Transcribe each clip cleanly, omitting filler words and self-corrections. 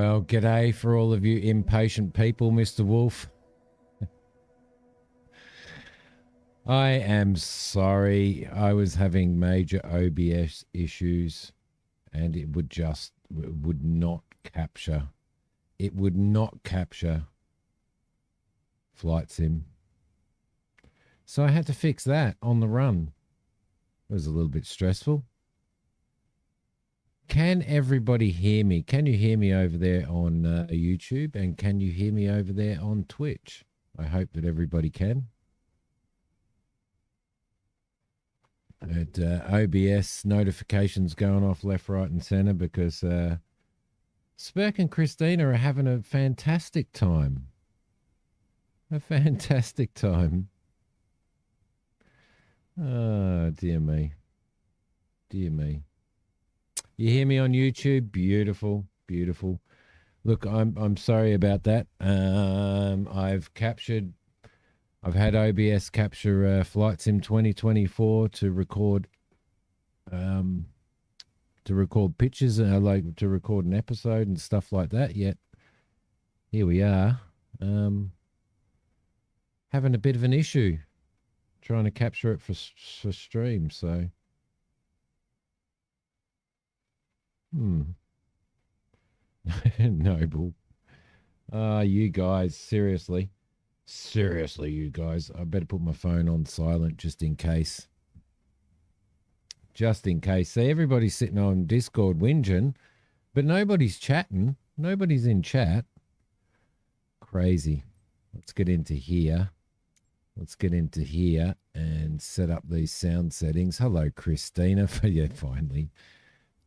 Well, g'day for all of you impatient people, Mr. Wolf. I am sorry. I was having major OBS issues and it would not capture. It would not capture Flight Sim. So I had to fix that on the run. It was a little bit stressful. Can everybody hear me? Can you hear me over there on YouTube? And can you hear me over there on Twitch? I hope that everybody can. OBS notifications going off left, right, and center because Spurk and Christina are having a fantastic time. A fantastic time. Oh, dear me. Dear me. You hear me on YouTube? Beautiful, beautiful. Look, I'm sorry about that. I've had OBS capture Flight Sim 2024 to record pictures, like to record an episode and stuff like that. Yet here we are, having a bit of an issue trying to capture it for stream. So, Noble. You guys, seriously. Seriously, you guys. I better put my phone on silent just in case. Just in case. See, everybody's sitting on Discord whinging, but nobody's chatting. Nobody's in chat. Crazy. Let's get into here. Let's get into here and set up these sound settings. Hello, Christina. Yeah, finally.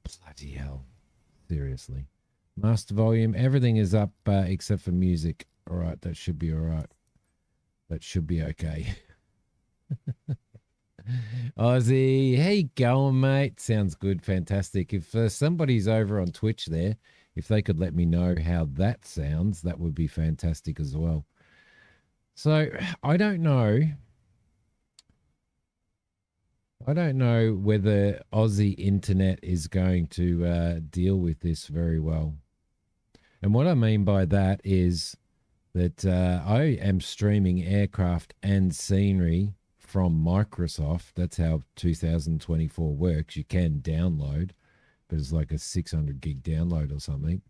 Bloody hell. Seriously. Master volume. Everything is up except for music. All right, that should be all right. That should be okay. Ozzy, how you going, mate? Sounds good. Fantastic. If somebody's over on Twitch there, if they could let me know how that sounds, that would be fantastic as well. So, I don't know whether Aussie internet is going to deal with this very well. And what I mean by that is that I am streaming aircraft and scenery from Microsoft. That's how 2024 works. You can download, but it's like a 600 gig download or something.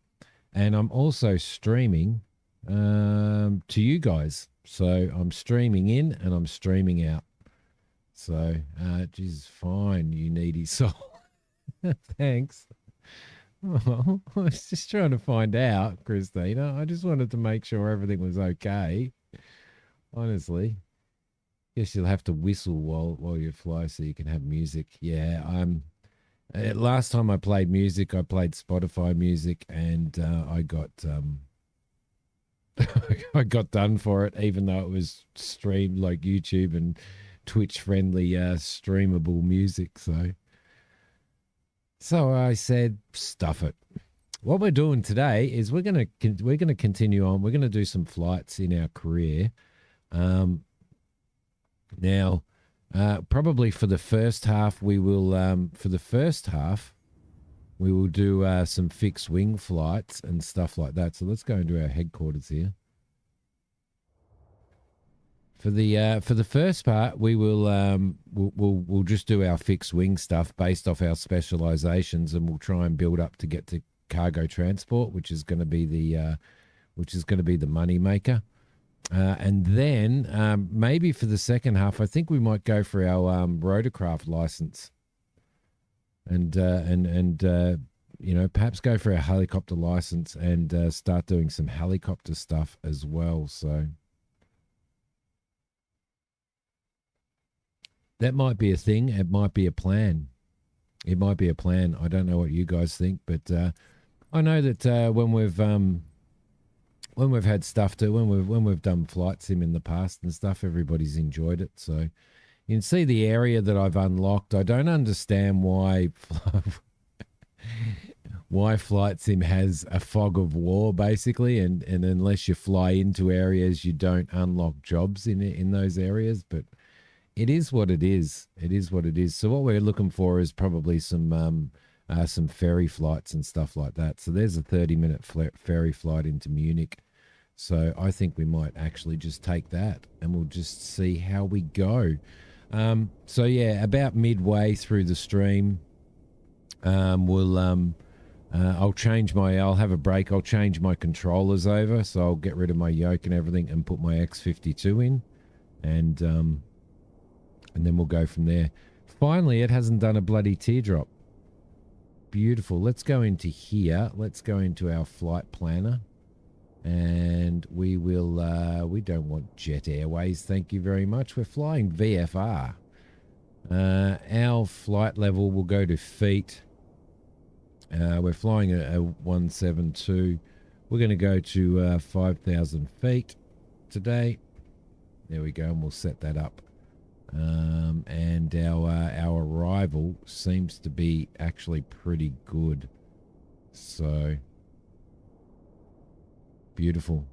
And I'm also streaming to you guys. So I'm streaming in and I'm streaming out. So, geez, fine, you needy soul. Thanks. Oh, I was just trying to find out, Christina. I just wanted to make sure everything was okay. Honestly. Guess you'll have to whistle while you fly so you can have music. Yeah, last time I played music, I played Spotify music and I got I got done for it, even though it was streamed like YouTube and Twitch friendly streamable music, so I said, stuff it. What we're doing today is we're gonna continue on. We're gonna do some flights in our career. Now, probably for the first half, we will do some fixed wing flights and stuff like that. So let's go into our headquarters here. For the first part, we will we'll just do our fixed wing stuff based off our specializations, and we'll try and build up to get to cargo transport, which is going to be the money maker. And then maybe for the second half, I think we might go for our rotorcraft license, and perhaps go for our helicopter license and start doing some helicopter stuff as well. So. That might be a thing. It might be a plan. It might be a plan. I don't know what you guys think, but I know that when we've had stuff to, when we've done flight sim in the past and stuff, everybody's enjoyed it. So you can see the area that I've unlocked. I don't understand why flight sim has a fog of war basically, and unless you fly into areas, you don't unlock jobs in those areas, but. It is what it is. It is what it is. So what we're looking for is probably some some ferry flights and stuff like that. So there's a 30-minute ferry flight into Munich. So I think we might actually just take that and we'll just see how we go. So yeah, about midway through the stream, I'll have a break. I'll change my controllers over. So I'll get rid of my yoke and everything and put my X52 in. And then we'll go from there. Finally, it hasn't done a bloody teardrop. Beautiful. Let's go into here. Let's go into our flight planner. And we will, we don't want Jet Airways, thank you very much. We're flying VFR. Our flight level will go to feet. We're flying a 172. We're going to go to 5,000 feet today. There we go, and we'll set that up. And our arrival seems to be actually pretty good. So... beautiful.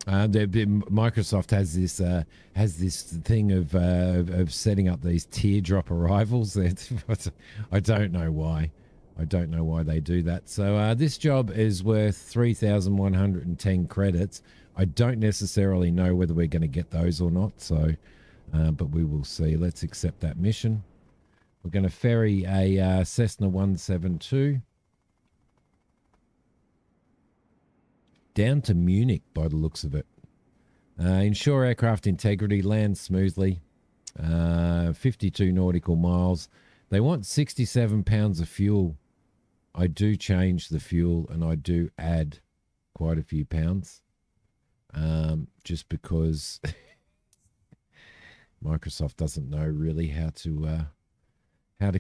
Microsoft has this thing of setting up these teardrop arrivals. I don't know why. I don't know why they do that. So this job is worth 3,110 credits. I don't necessarily know whether we're going to get those or not. So, but we will see. Let's accept that mission. We're going to ferry a Cessna 172. Down to Munich by the looks of it. Ensure aircraft integrity, land smoothly. 52 nautical miles. They want 67 pounds of fuel. I do change the fuel and I do add quite a few pounds. Just because Microsoft doesn't know really how to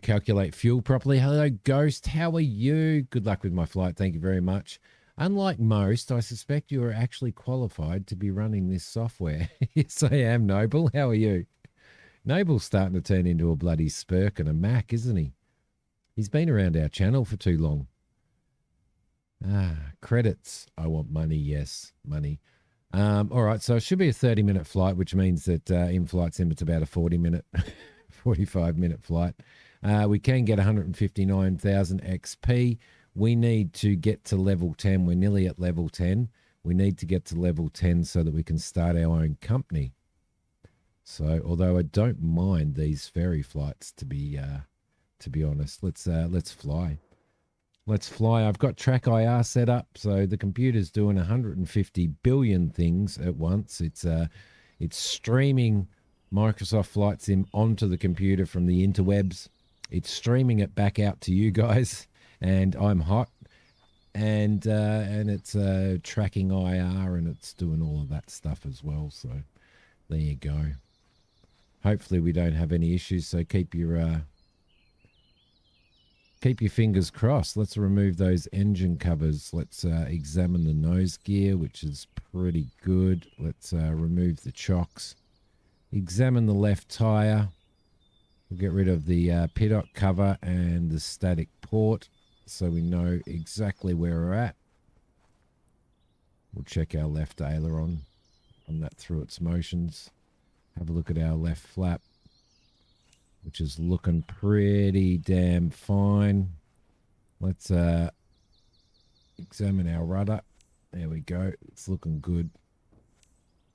calculate fuel properly. Hello, Ghost. How are you? Good luck with my flight. Thank you very much. Unlike most, I suspect you are actually qualified to be running this software. Yes, I am, Noble. How are you? Noble's starting to turn into a bloody Spurk and a Mac, isn't he? He's been around our channel for too long. Credits. I want money. Yes, money. All right, so it should be a 30-minute flight, which means that in-flight sim, it's about a 40-minute, 45-minute flight. We can get 159,000 XP. We need to get to level 10. We're nearly at level 10. We need to get to level 10 so that we can start our own company. So, although I don't mind these ferry flights, to be honest, let's fly. Let's fly. I've got Track IR set up, so the computer's doing 150 billion things at once. It's streaming Microsoft Flight Sim onto the computer from the interwebs. It's streaming it back out to you guys. And I'm hot, and it's tracking IR, and it's doing all of that stuff as well. So there you go. Hopefully we don't have any issues. So keep your fingers crossed. Let's remove those engine covers. Let's examine the nose gear, which is pretty good. Let's remove the chocks. Examine the left tire. We'll get rid of the pitot cover and the static port, so we know exactly where we're at. We'll check our left aileron, run that through its motions. Have a look at our left flap, which is looking pretty damn fine. Let's examine our rudder. There we go. It's looking good.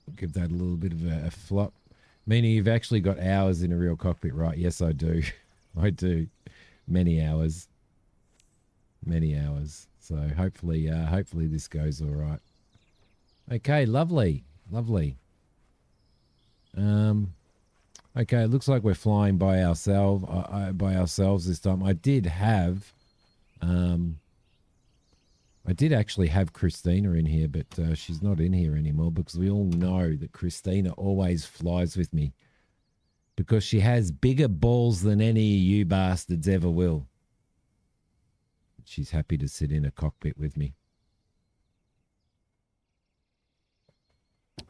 We'll give that a little bit of a flop. Meaning you've actually got hours in a real cockpit, right? Yes, I do. I do. Many hours. Many hours. So hopefully this goes all right. Okay, lovely. Lovely. Okay, it looks like we're flying by ourselves this time. I did actually have Christina in here, but she's not in here anymore because we all know that Christina always flies with me because she has bigger balls than any of you bastards ever will. She's happy to sit in a cockpit with me.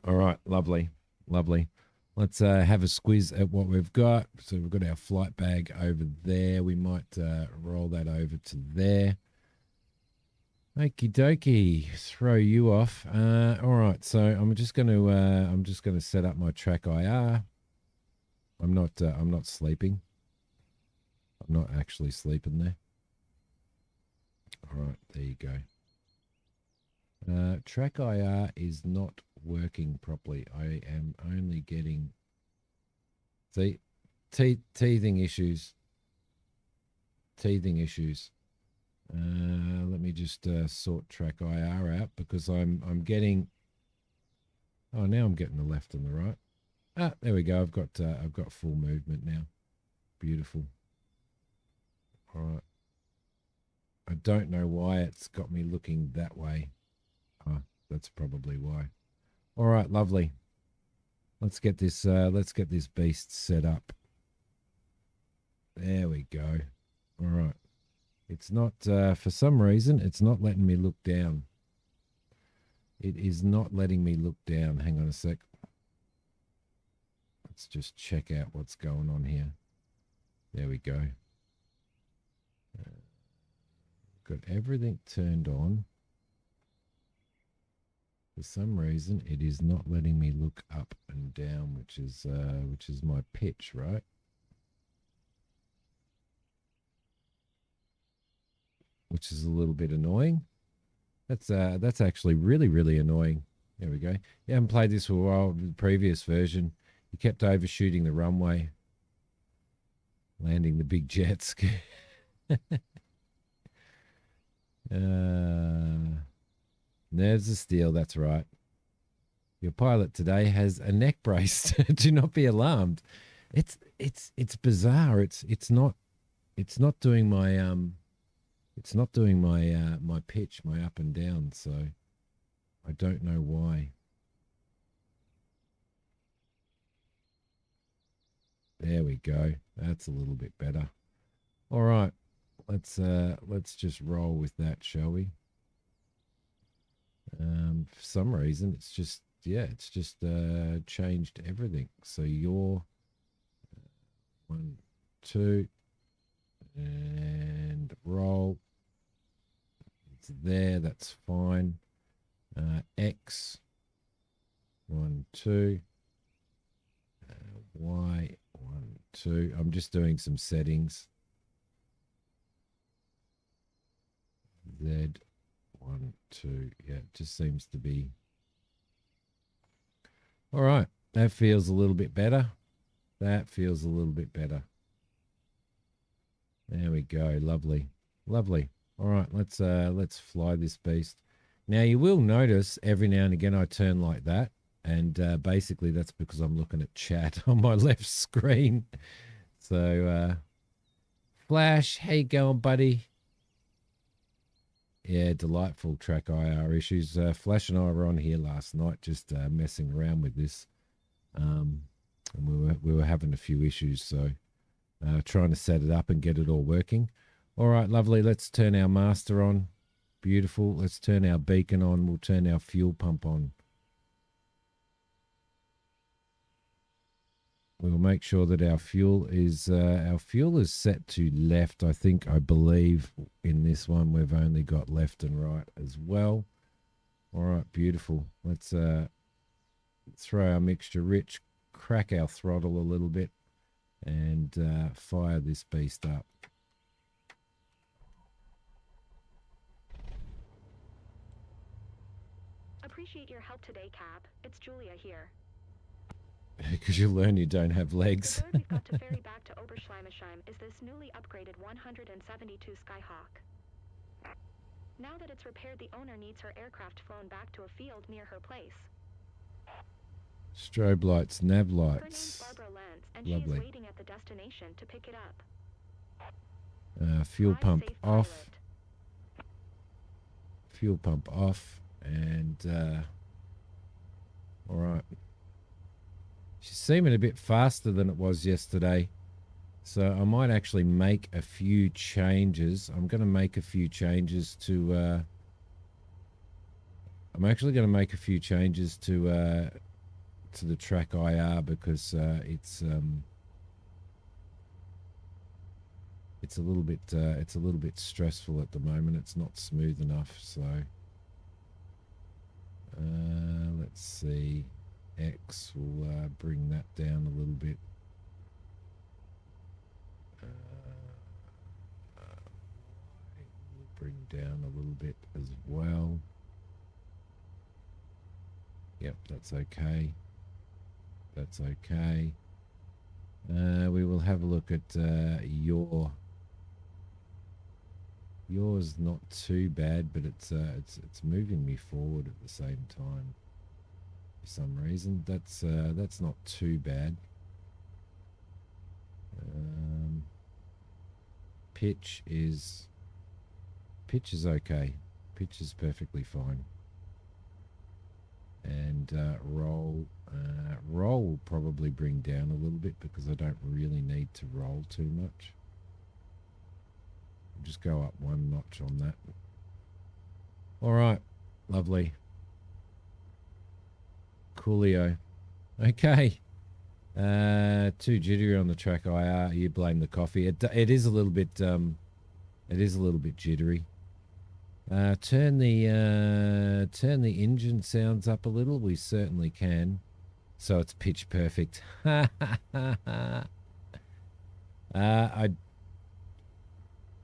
All right, lovely, lovely. Let's have a squiz at what we've got. So we've got our flight bag over there. We might roll that over to there. Okie dokie, throw you off. All right, so I'm just going to set up my Track IR. I'm not sleeping. I'm not actually sleeping there. All right, there you go. Track IR is not working properly. I am only getting teething issues. Teething issues. Let me just sort track IR out because I'm getting. Oh, now I'm getting the left and the right. Ah, there we go. I've got full movement now. Beautiful. All right. I don't know why it's got me looking that way. Oh, that's probably why. All right, lovely. Let's get this beast set up. There we go. All right. It's not for some reason it's not letting me look down. It is not letting me look down. Hang on a sec. Let's just check out what's going on here. There we go. Got everything turned on. For some reason, it is not letting me look up and down, which is my pitch, right? Which is a little bit annoying. That's actually really, really annoying. There we go. You haven't played this for a while. The previous version, you kept overshooting the runway, landing the big jets. Nerves of steel, that's right. Your pilot today has a neck brace. Do not be alarmed. It's bizarre. It's not doing my my pitch, my up and down, so I don't know why. There we go. That's a little bit better. All right. Let's just roll with that, shall we? For some reason, it's just changed everything. So you're 1, 2, and roll. It's there. That's fine. X 1, 2. Y 1, 2. I'm just doing some settings. Z 1, 2. Yeah, it just seems to be. All right. That feels a little bit better. That feels a little bit better. There we go. Lovely. Lovely. All right, let's fly this beast. Now you will notice every now and again I turn like that, and basically that's because I'm looking at chat on my left screen. So Flash, how you going, buddy? Yeah, delightful track IR issues. Flash and I were on here last night just messing around with this, and we were having a few issues, so trying to set it up and get it all working. All right, lovely. Let's turn our master on. Beautiful. Let's turn our beacon on. We'll turn our fuel pump on. We'll make sure that our fuel is set to left. I believe in this one we've only got left and right as well. All right, beautiful. Let's throw our mixture rich, crack our throttle a little bit, and fire this beast up. Appreciate your help today, Cap. It's Julia here. Because you learn you don't have legs. The bird we've got to ferry back to Oberschleimisheim is this newly upgraded 172 Skyhawk. Now that it's repaired, the owner needs her aircraft flown back to a field near her place. Strobe lights, nav lights. Her name's Barbara Lentz, and Lovely. she is waiting at the destination to pick it up. Fuel Fly pump safe, off. pilot. Fuel pump off, and all right. She's seeming a bit faster than it was yesterday, so I might actually make a few changes. I'm going to make a few changes to. I'm actually going to make a few changes to the track IR because it's a little bit stressful at the moment. It's not smooth enough, so let's see. X will bring that down a little bit. We'll bring down a little bit as well. Yep, that's okay. That's okay. We will have a look at yours not too bad, but it's moving me forward at the same time for some reason. That's not too bad. Pitch is okay. Pitch is perfectly fine. And roll will probably bring down a little bit because I don't really need to roll too much. Just go up one notch on that. All right, lovely. Coolio. Okay. Too jittery on the track IR. You blame the coffee. It is a little bit jittery. Turn the engine sounds up a little. We certainly can. So it's pitch perfect.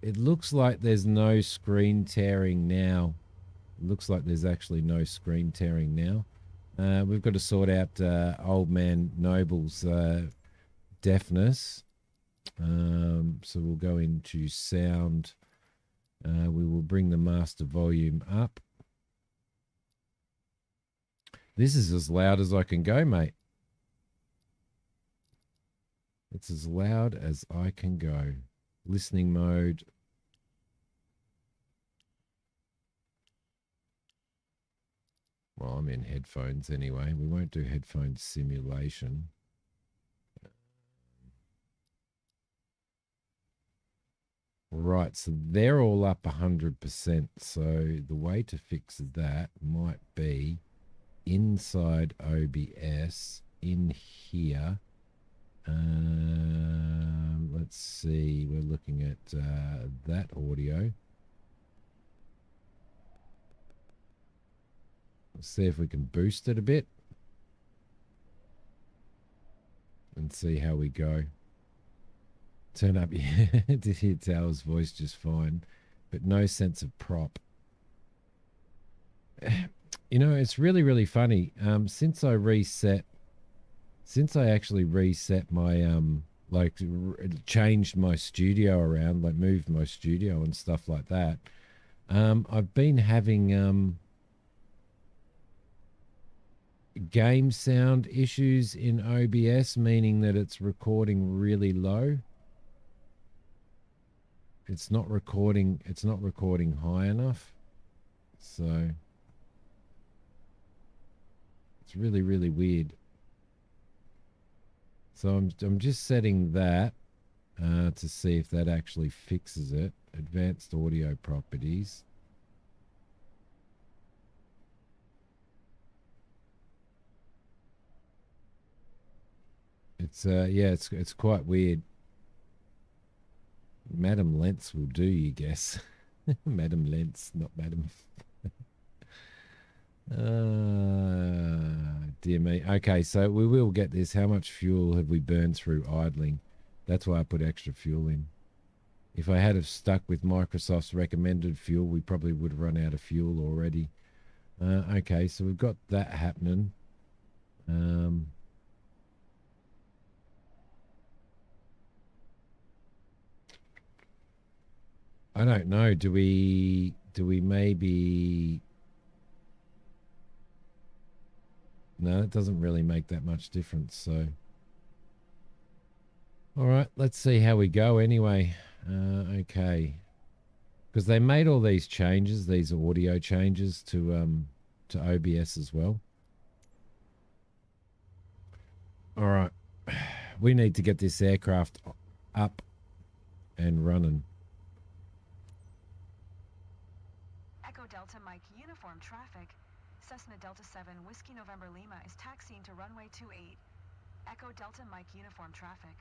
It looks like there's no screen tearing now. It looks like there's actually no screen tearing now. We've got to sort out old man Noble's deafness. So we'll go into sound. We will bring the master volume up. This is as loud as I can go, mate. It's as loud as I can go. Listening mode. Well, I'm in headphones anyway. We won't do headphone simulation. Right, so they're all up 100%. So the way to fix that might be inside OBS in here. Let's see. We're looking at that audio. Let's see if we can boost it a bit and see how we go. Turn up, yeah, to hear Tower's voice just fine, but no sense of prop. You know, it's really, really funny. Since I actually reset my changed my studio around, like moved my studio and stuff like that, I've been having game sound issues in OBS, meaning that it's recording really low. It's not recording high enough. So it's really, really weird. So I'm just setting that to see if that actually fixes it. Advanced audio properties. It's it's quite weird. Madam Lentz will do, you guess. Madam Lentz, not Madam. Dear me. Okay, so we will get this. How much fuel have we burned through idling? That's why I put extra fuel in. If I had have stuck with Microsoft's recommended fuel, we probably would have run out of fuel already. Okay, so we've got that happening. I don't know. Do we maybe... No, it doesn't really make that much difference, so... All right, let's see how we go anyway. Okay. Because they made all these changes, these audio changes to OBS as well. All right. We need to get this aircraft up and running. Echo Delta Mike uniform traffic. Cessna Delta 7 Whiskey November Lima is taxiing to runway 28. Echo Delta Mike uniform traffic.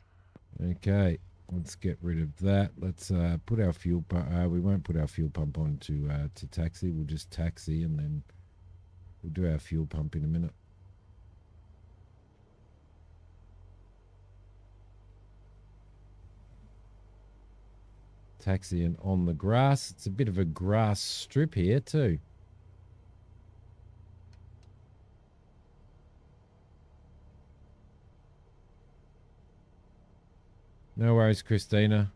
Okay, let's get rid of that. Let's put our fuel pump. We won't put our fuel pump on to taxi. We'll just taxi and then we'll do our fuel pump in a minute. Taxiing on the grass. It's a bit of a grass strip here too. No worries, Christina.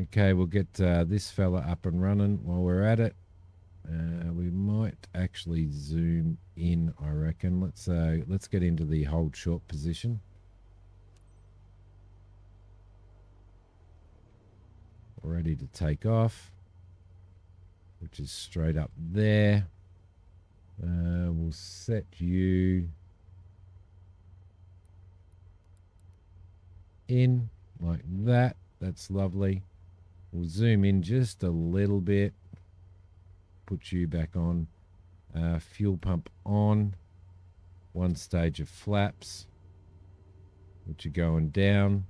Okay, we'll get this fella up and running while we're at it. We might actually zoom in, I reckon. Let's get into the hold short position. Ready to take off, which is straight up there. We'll set you in like that. That's lovely. We'll zoom in just a little bit. Put you back on. Fuel pump on. One stage of flaps, which are going down.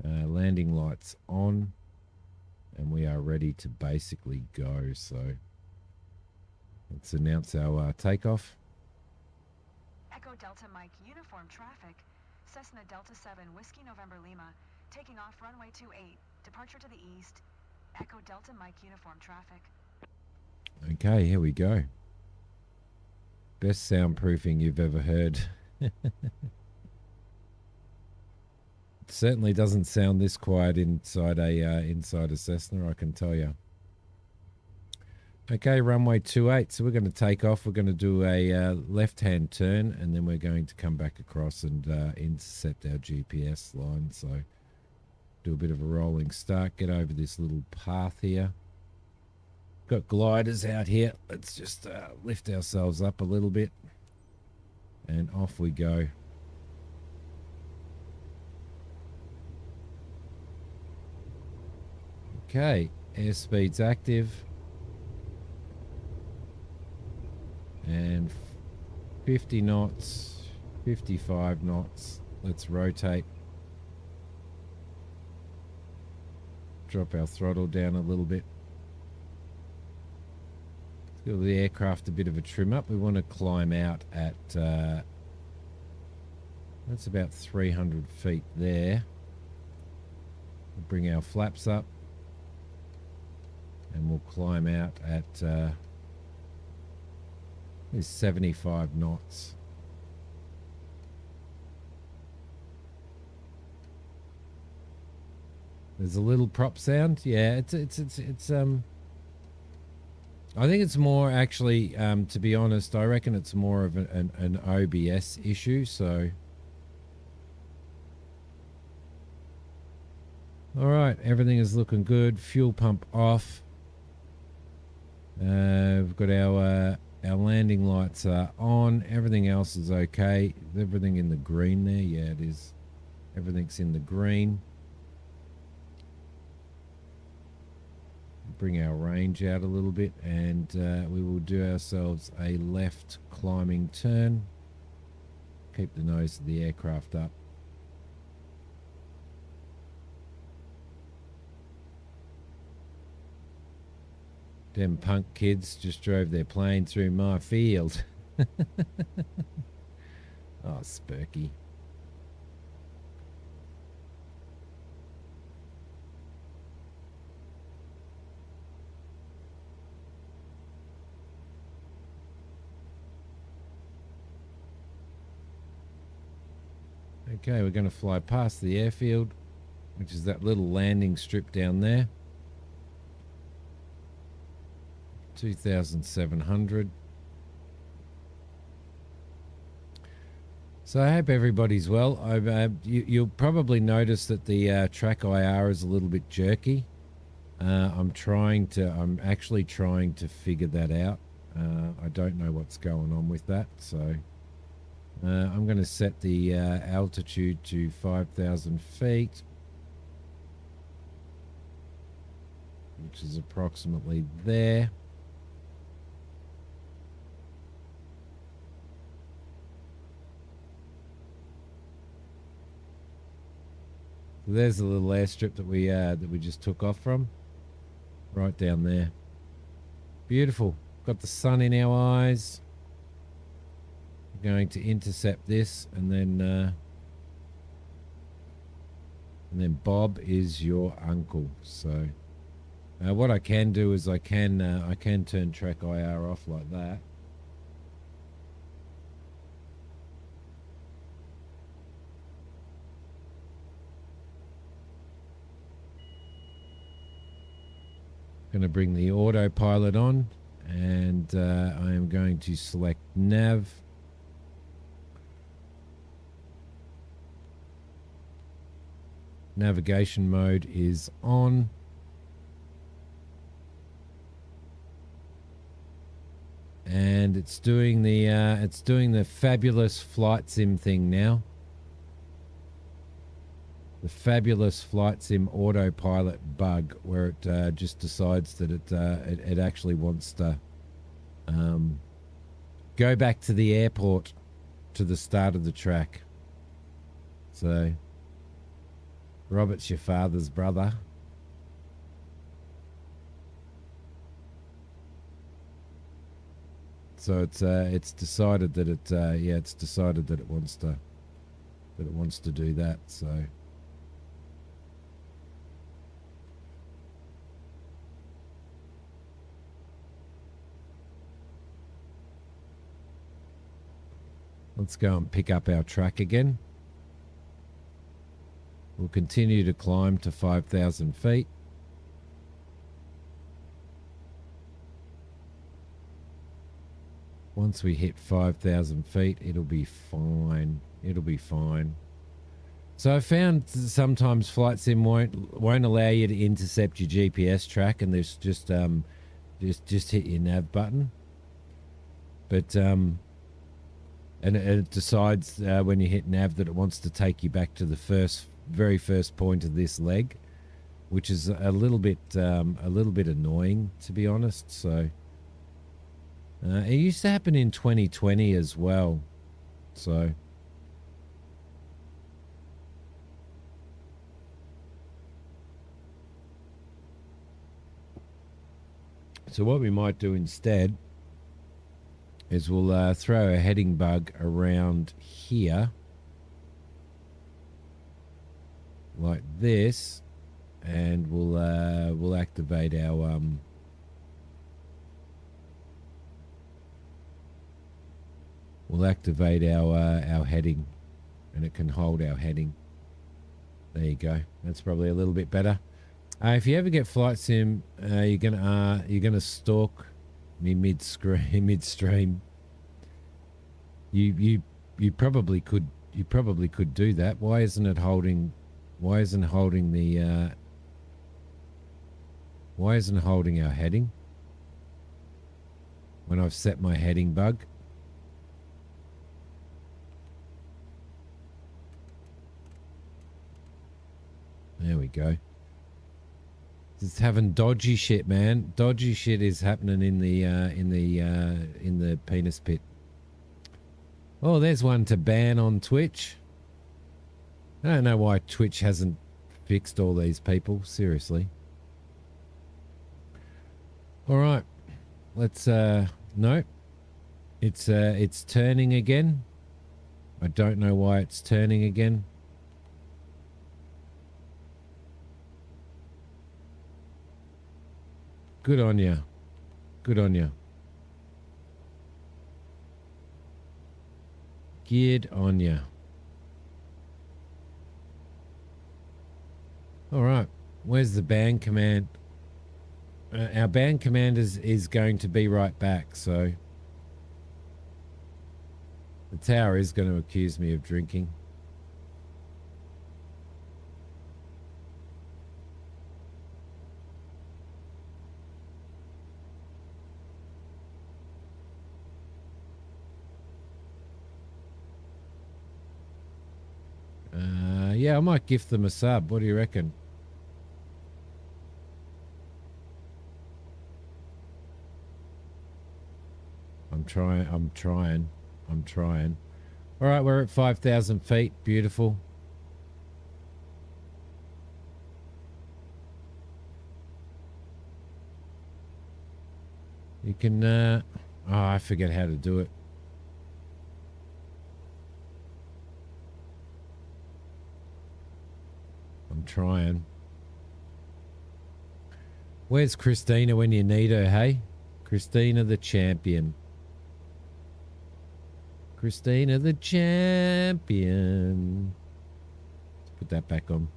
Landing lights on. And we are ready to basically go. So let's announce our takeoff. Echo Delta Mike Uniform Traffic. Cessna Delta 7 Whiskey November Lima. Taking off runway 28. Departure to the east. Echo Delta Mike Uniform Traffic. Okay, here we go. Best soundproofing you've ever heard. It certainly doesn't sound this quiet inside a Cessna, I can tell you. Okay, runway 28. So we're going to take off. We're going to do a left-hand turn, and then we're going to come back across and intercept our GPS line. So do a bit of a rolling start, get over this little path here. Got gliders out here. Let's just lift ourselves up a little bit, and off we go. Okay, airspeed's active. And 50 knots, 55 knots. Let's rotate. Drop our throttle down a little bit. Let's give the aircraft a bit of a trim up. We want to climb out at, that's about 300 feet there. We'll bring our flaps up. And we'll climb out at 75 knots. There's a little prop sound. Yeah, it's I think it's more actually, to be honest, I reckon it's more of an OBS issue. So, all right, everything is looking good. Fuel pump off. We've got our landing lights are on. Everything else is okay. Is everything in the green there? Yeah, it is. Everything's in the green. Bring our range out a little bit, and we will do ourselves a left climbing turn. Keep the nose of the aircraft up. Them punk kids just drove their plane through my field. Oh, Spurky. Okay, we're going to fly past the airfield, which is that little landing strip down there. 2,700. So I hope everybody's well. You'll probably notice that the track IR is a little bit jerky. I'm actually trying to figure that out. I don't know what's going on with that. So I'm going to set the altitude to 5,000 feet, which is approximately there. So there's a little airstrip that we just took off from, right down there. Beautiful. Got the sun in our eyes. going to intercept this, and then Bob is your uncle. So what I can do is I can turn track IR off like that. Going to bring the autopilot on, and I am going to select nav. Navigation mode is on. And it's doing the fabulous flight sim thing now. The fabulous flight sim autopilot bug, where it just decides that it actually wants to go back to the airport, to the start of the track. So Robert's your father's brother. So it's decided that it's decided that it wants to do that. So let's go and pick up our track again. We'll continue to climb to 5,000 feet. Once we hit 5,000 feet, it'll be fine. It'll be fine. So I found sometimes flight sim won't allow you to intercept your GPS track, and there's just hit your nav button. But and it decides when you hit nav that it wants to take you back to the very first point of this leg, which is a little bit annoying, to be honest. So it used to happen in 2020 as well. So what we might do instead is we'll throw a heading bug around here like this, and we'll activate our our heading, and it can hold our heading. There you go. That's probably a little bit better. If you ever get flight sim, you're gonna stalk me midstream. You probably could do that. Why isn't it holding our heading when I've set my heading bug? There we go. It's having dodgy shit, man. Dodgy shit is happening in the penis pit. Oh, there's one to ban on Twitch. I don't know why Twitch hasn't fixed all these people. Seriously. All right. Let's no. It's turning again. I don't know why it's turning again. Good on you. Good on you. Good on you. All right. Where's the band command? Our band command is going to be right back, so the tower is going to accuse me of drinking. Yeah, I might gift them a sub. What do you reckon? I'm trying. All right, we're at 5,000 feet. Beautiful. You can, oh, I forget how to do it. I'm trying. Where's Christina when you need her, hey? Christina the champion. Christina the champion. Let's put that back on.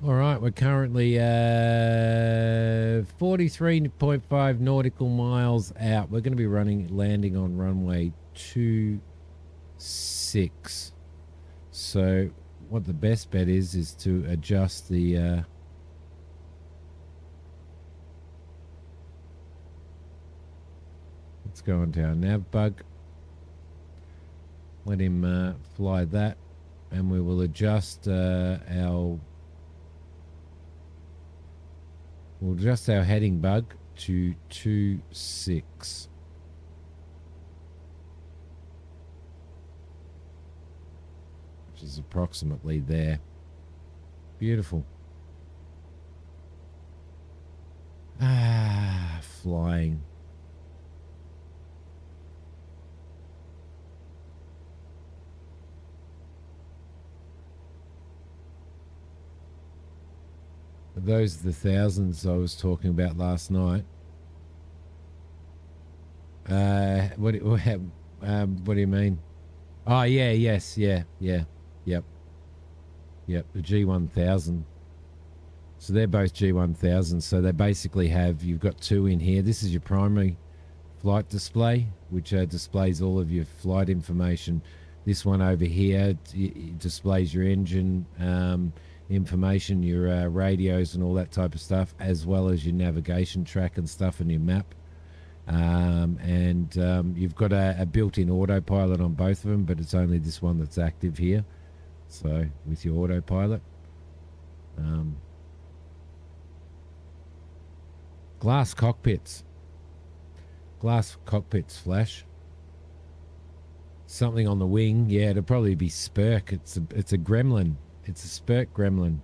All right, we're currently 43.5 nautical miles out. We're going to be landing on runway 26. So what the best bet is to adjust the let's go onto our nav bug. Let him fly that, and we will adjust We'll adjust our heading bug to 26. Which is approximately there. Beautiful. Ah, flying. Those are the thousands I was talking about last night. What do you mean? Oh, yeah, yes, yeah, yep. The G1000. So they're both G1000. So they basically you've got two in here. This is your primary flight display, which displays all of your flight information. This one over here displays your engine information, your radios and all that type of stuff, as well as your navigation track and stuff and your map. You've got a built-in autopilot on both of them, but it's only this one that's active here. So with your autopilot. Glass cockpits flash. Something on the wing. Yeah, it'll probably be Spurk. It's a gremlin. It's a Spurk gremlin.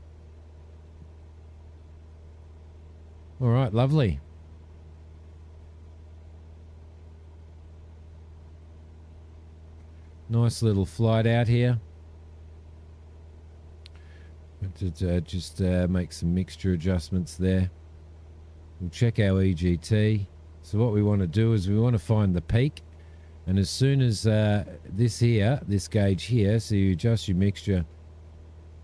All right, lovely. Nice little flight out here. Just make some mixture adjustments there. We'll check our EGT. So what we want to do is we want to find the peak. And as soon as this gauge here, so you adjust your mixture,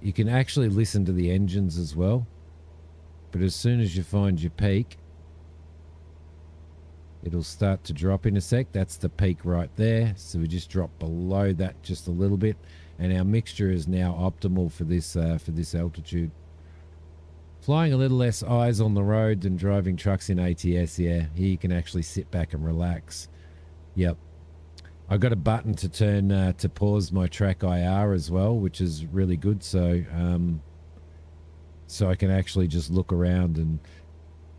you can actually listen to the engines as well. But as soon as you find your peak, it'll start to drop in a sec. That's the peak right there. So we just drop below that just a little bit. And our mixture is now optimal for this altitude. Flying a little less eyes on the road than driving trucks in ATS, yeah. Here you can actually sit back and relax. Yep. I got a button to turn to pause my track IR as well, which is really good. So I can actually just look around and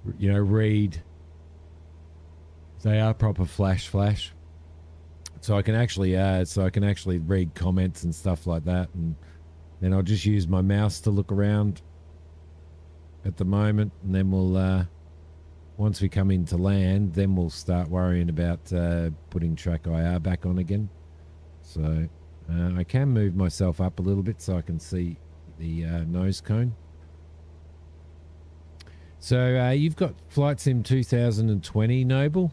read. They are proper flash. So I can actually read comments and stuff like that, and then I'll just use my mouse to look around at the moment, and then we'll once we come into land, then we'll start worrying about putting track IR back on again. So I can move myself up a little bit so I can see the nose cone. So you've got Flight Sim 2020, Noble.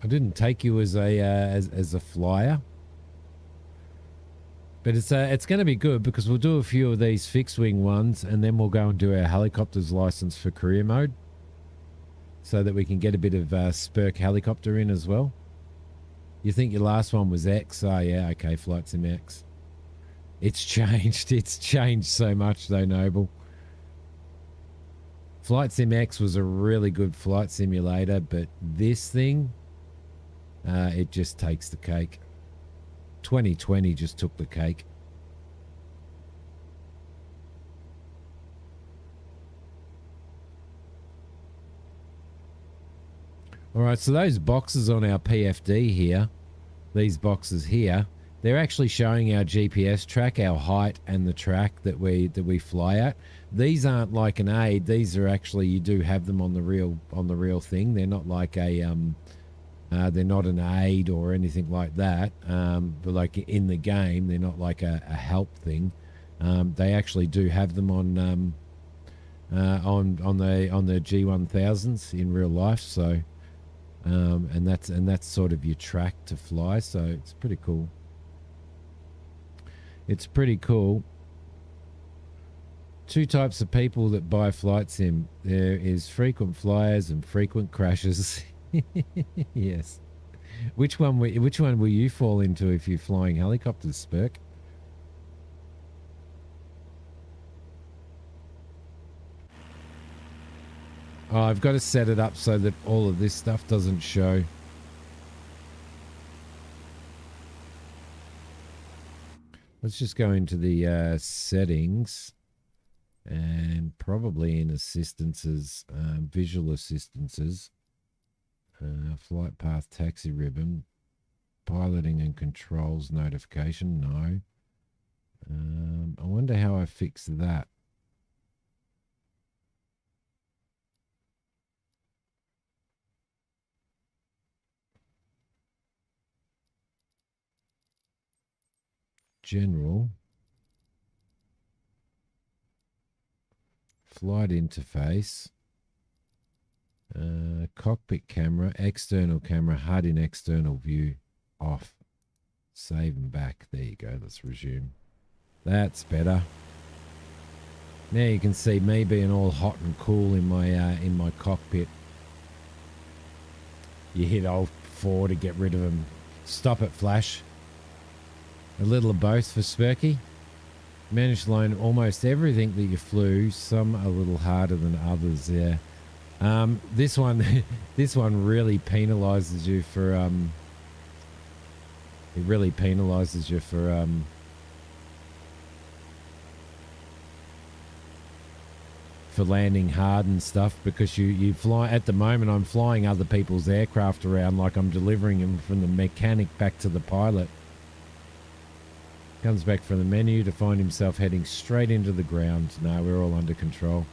I didn't take you as a flyer, but it's going to be good because we'll do a few of these fixed wing ones, and then we'll go and do our helicopters license for career mode, so that we can get a bit of Spurk helicopter in as well. You think your last one was X? Oh yeah, okay, Flight Sim X. It's changed. It's changed so much though, Noble. Flight Sim X was a really good flight simulator, but this thing, it just takes the cake. 2020 just took the cake. All right, so those boxes on our PFD here, these boxes here, they're actually showing our GPS track, our height, and the track that we fly at. These aren't like an aid. These are actually, you do have them on the real thing. They're not like a they're not an aid or anything like that. But like in the game, they're not like a help thing. They actually do have them on the G1000s in real life. So. And that's sort of your track to fly, so it's pretty cool. It's pretty cool. Two types of people that buy flight sim. There is frequent flyers and frequent crashes. Yes. Which one will you fall into if you're flying helicopters, Spurk? Oh, I've got to set it up so that all of this stuff doesn't show. Let's just go into the settings and probably in assistances, visual assistances, flight path taxi ribbon, piloting and controls notification, no. I wonder how I fix that. General, flight interface, cockpit camera, external camera, HUD in external view, off. Save and back. There you go. Let's resume. That's better. Now you can see me being all hot and cool in my cockpit. You hit Alt-4 to get rid of them. Stop it, Flash. A little of both for Spurky. Managed to learn almost everything that you flew. Some a little harder than others. Yeah. This one really penalizes you for it really penalizes you for landing hard and stuff, because you fly at the moment. I'm flying other people's aircraft around like I'm delivering them from the mechanic back to the pilot. Comes back from the menu to find himself heading straight into the ground. No, we're all under control.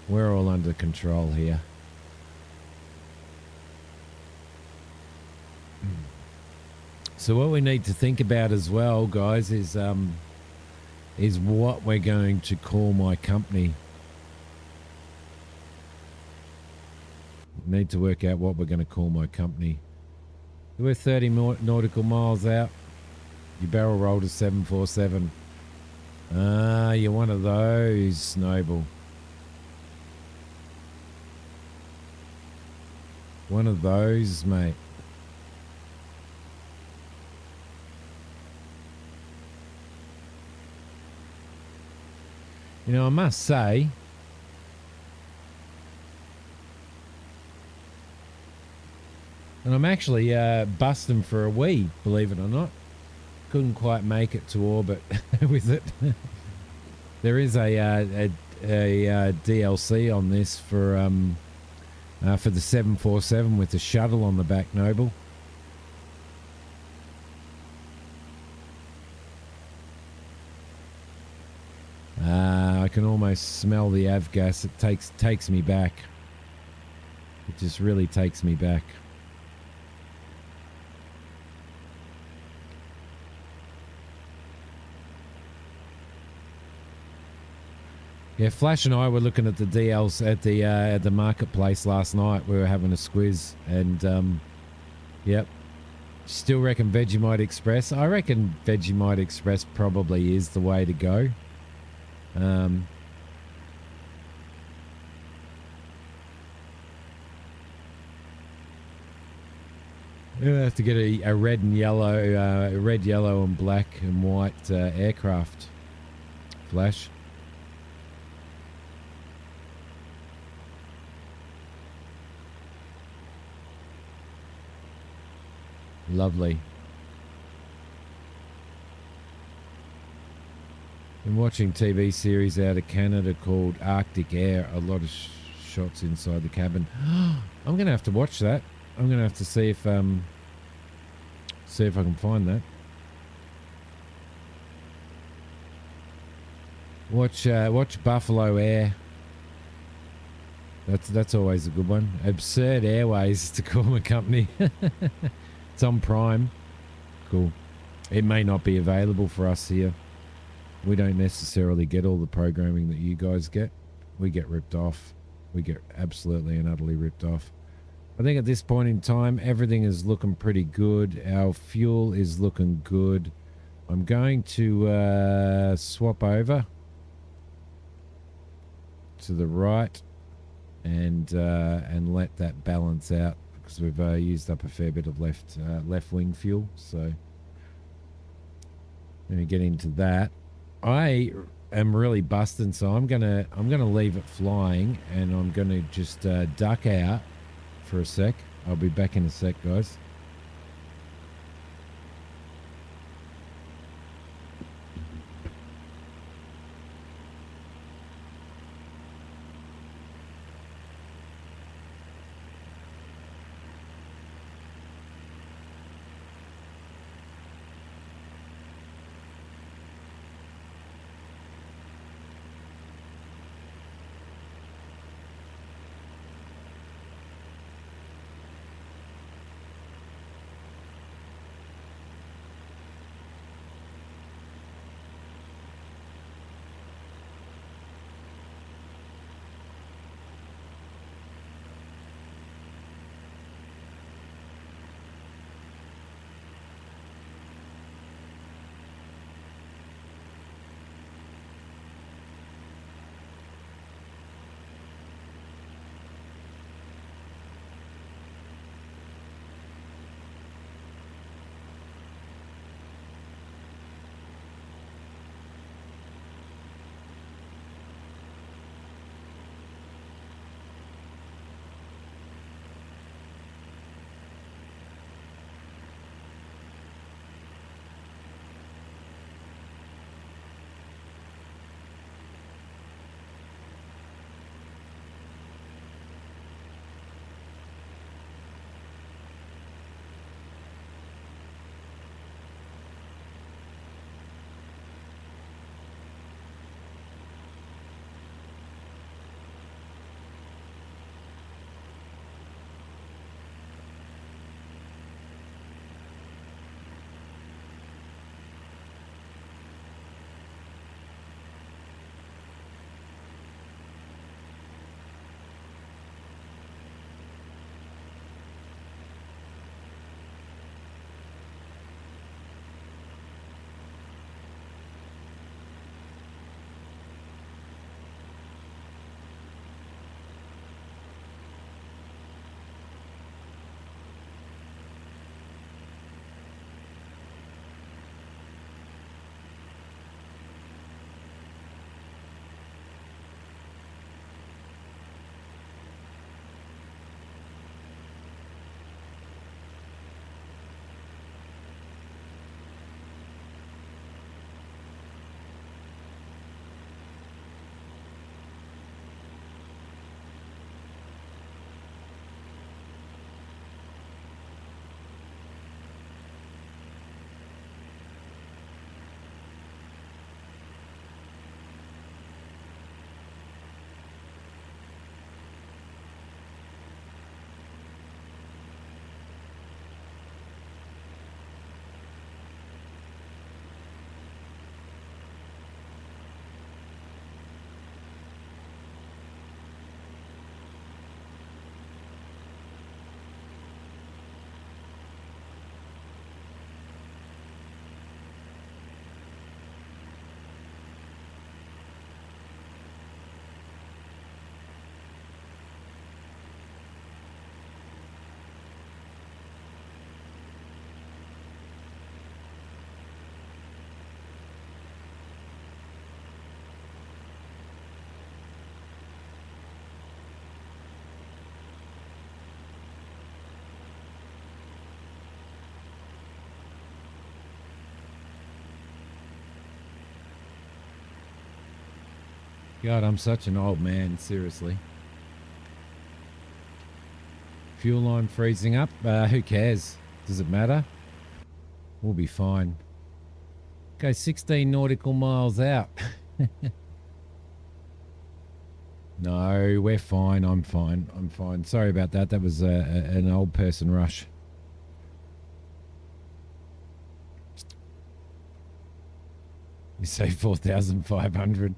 We're all under control here. So what we need to think about as well, guys, is what we're going to call my company. We need to work out what we're going to call my company. We're 30 nautical miles out. You barrel roll to 747. Ah, you're one of those, Noble. One of those, mate. You know, I must say, and I'm actually busting for a wee, believe it or not. Couldn't quite make it to orbit with it. There is a DLC on this for the 747 with the shuttle on the back, Noble. I can almost smell the avgas. It takes me back. It just really takes me back. Yeah, Flash and I were looking at the DLs at the marketplace last night. We were having a squiz, and yep. Still reckon Vegemite Express. I reckon Vegemite Express probably is the way to go. You'll have to get a red and yellow, red, yellow, and black and white aircraft. Flash. Lovely. I'm watching TV series out of Canada called Arctic Air. A lot of shots inside the cabin. I'm gonna have to watch that. I'm gonna have to see if I can find that. Watch Buffalo Air. That's always a good one. Absurd Airways to call my company. It's on Prime. Cool. It may not be available for us here. We don't necessarily get all the programming that you guys get. We get ripped off. We get absolutely and utterly ripped off. I think at this point in time, everything is looking pretty good. Our fuel is looking good. I'm going to swap over to the right and let that balance out, because we've used up a fair bit of left wing fuel. So let me get into that. I am really busting, so I'm gonna leave it flying, and I'm gonna just duck out for a sec. I'll be back in a sec, guys. God, I'm such an old man, seriously. Fuel line freezing up. Who cares? Does it matter? We'll be fine. Okay, 16 nautical miles out. No, we're fine. I'm fine. I'm fine. Sorry about that. That was an old person rush. You say 4,500.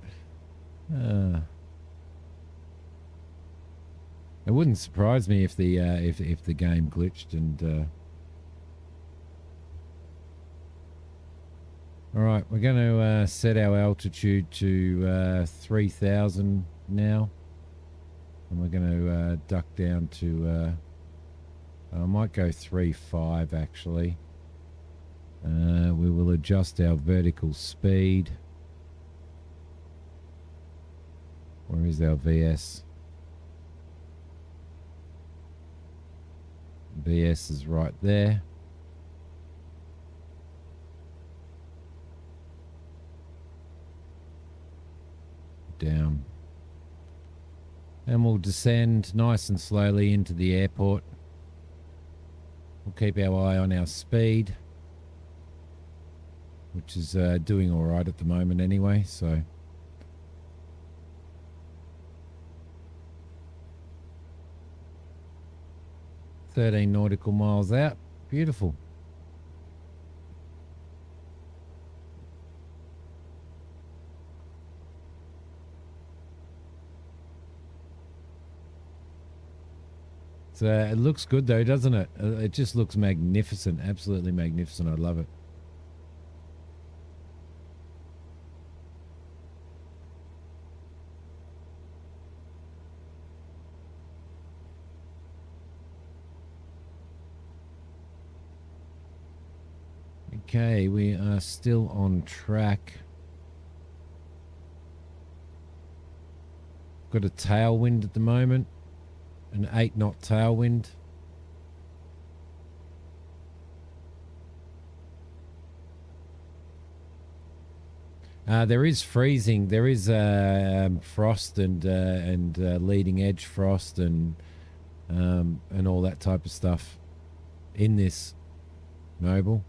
It wouldn't surprise me if the if the game glitched and. All right, we're going to set our altitude to 3,000 now, and we're going to duck down to. I might go 3.5 actually. We will adjust our vertical speed. Where is our VS? VS is right there. Down. And we'll descend nice and slowly into the airport. We'll keep our eye on our speed, which is doing all right at the moment anyway, so. "13 nautical miles out. Beautiful. So it looks good though, doesn't it? It just looks magnificent. Absolutely magnificent. I love it. Okay, we are still on track. Got a tailwind at the moment, an 8-knot tailwind. There is freezing. There is frost and leading edge frost and all that type of stuff in this Noble.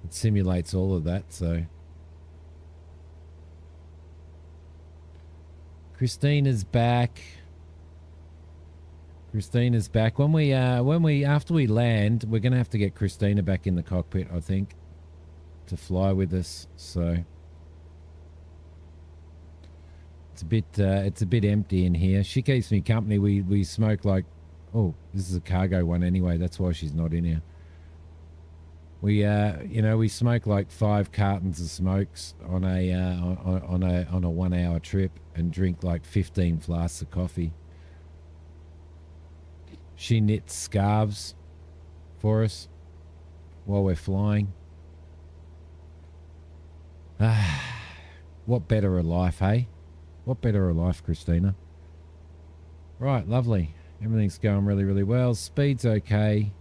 It simulates all of that, so. Christina's back. Christina's back. When we after we land, we're gonna have to get Christina back in the cockpit, I think, to fly with us. So it's a bit empty in here. She keeps me company. We smoke like, oh, this is a cargo one anyway. That's why she's not in here. We smoke like 5 cartons of smokes on a 1 hour trip and drink like 15 flasks of coffee. She knits scarves for us while we're flying. What better a life, hey? What better a life, Christina? Right, lovely. Everything's going really, really well. Speed's okay.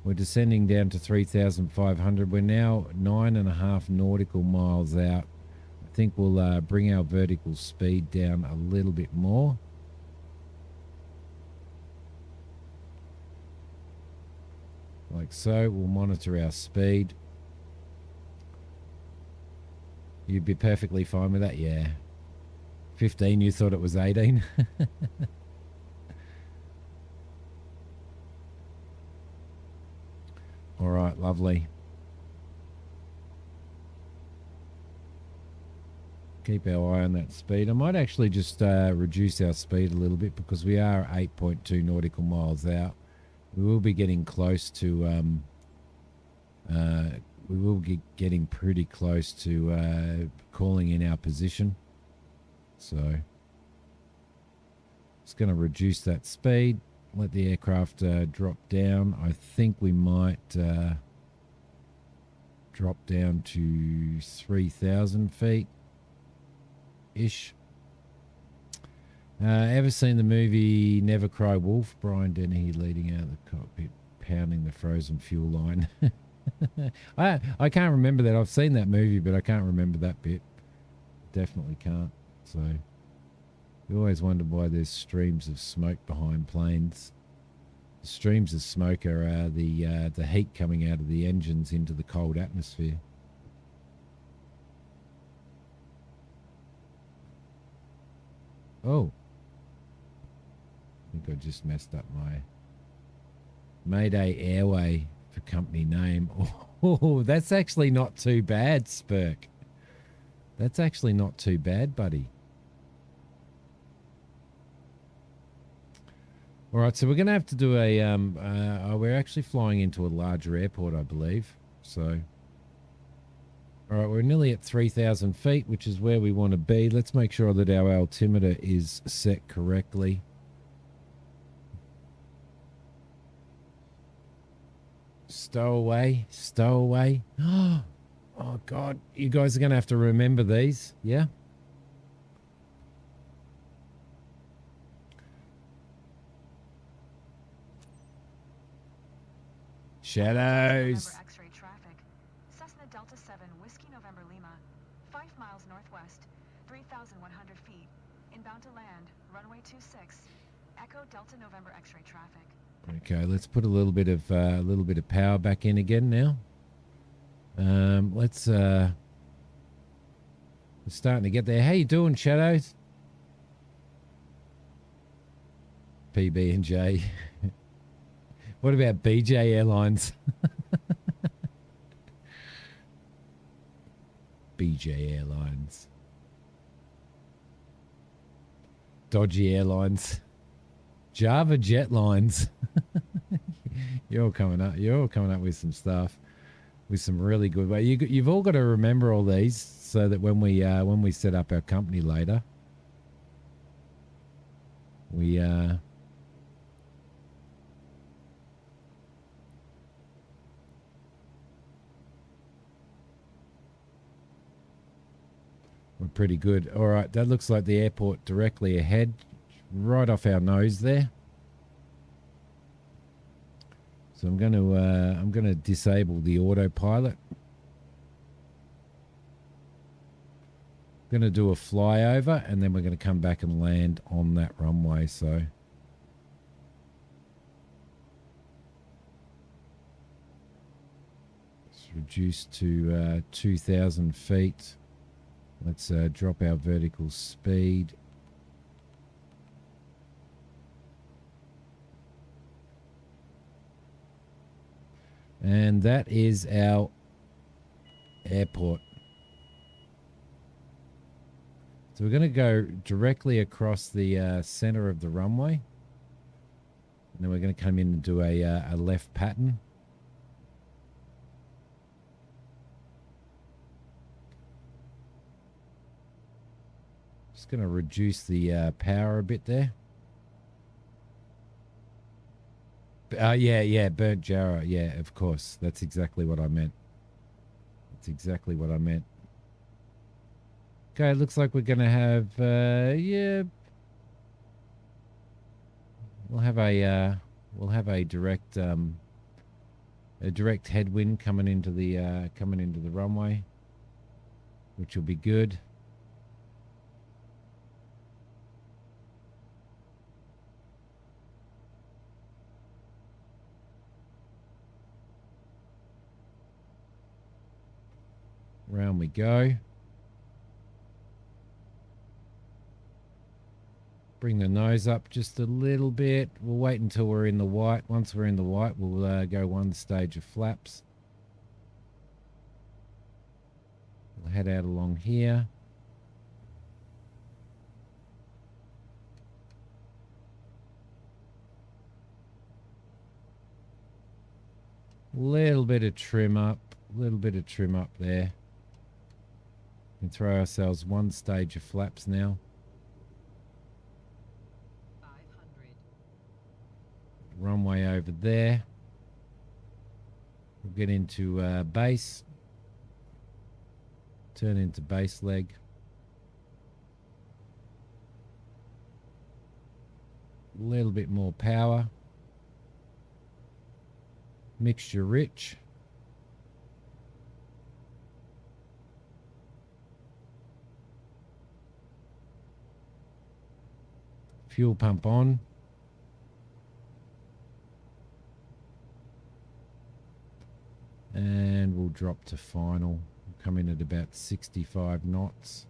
We're descending down to 3,500. We're now 9.5 nautical miles out. I think we'll bring our vertical speed down a little bit more. Like so. We'll monitor our speed. You'd be perfectly fine with that? Yeah. 15, you thought it was 18? All right, lovely. Keep our eye on that speed. I might actually just reduce our speed a little bit because we are 8.2 nautical miles out. We will be getting close to we will be getting pretty close to calling in our position. So it's going to reduce that speed. Let the aircraft drop down. I think we might drop down to 3,000 feet ish. Ever seen the movie Never Cry Wolf? Brian Dennehy leading out of the cockpit, pounding the frozen fuel line. I can't remember that. I've seen that movie, but I can't remember that bit. Definitely can't. So you always wonder why there's streams of smoke behind planes. The streams of smoke are the heat coming out of the engines into the cold atmosphere. Oh. I think I just messed up my Mayday Airway for company name. Oh, that's actually not too bad, Spurk. That's actually not too bad, buddy. All right, so we're going to have to do a... we're actually flying into a larger airport, I believe. So, all right, we're nearly at 3,000 feet, which is where we want to be. Let's make sure that our altimeter is set correctly. Stow away, stow away. Oh, God, you guys are going to have to remember these, yeah? Shadows. November X-ray traffic. Cessna Delta 7 Whiskey November Lima. 5 miles northwest, 3,100 feet. Inbound to land, runway 26. Echo Delta November X-ray traffic. Okay, let's put a little bit of power back in again now. Let's we're starting to get there. How you doing, Shadows? PB and J. What about BJ Airlines? BJ Airlines. Dodgy Airlines. Java Jet Lines. You're all coming up with some stuff, with some really good way. You've all got to remember all these so that when we set up our company later, we're pretty good. All right, that looks like the airport directly ahead, right off our nose there. So I'm going to disable the autopilot. Going to do a flyover, and then we're going to come back and land on that runway. So it's reduced to 2,000 feet. Let's drop our vertical speed. And that is our airport. So we're going to go directly across the center of the runway. And then we're going to come in and do a left pattern. Just going to reduce the power a bit there. Yeah, burnt Jarrah. Yeah, of course. That's exactly what I meant. That's exactly what I meant. Okay, it looks like we're going to have, yeah. We'll have a direct headwind coming into the runway, which will be good. Round we go. Bring the nose up just a little bit. We'll wait until we're in the white. Once we're in the white, we'll go one stage of flaps. We'll head out along here. Little bit of trim up there. And throw ourselves one stage of flaps now. 500. Runway over there. We'll get into base. Turn into base leg. A little bit more power. Mixture rich. Fuel pump on. drop to final. Come in at about 65 knots.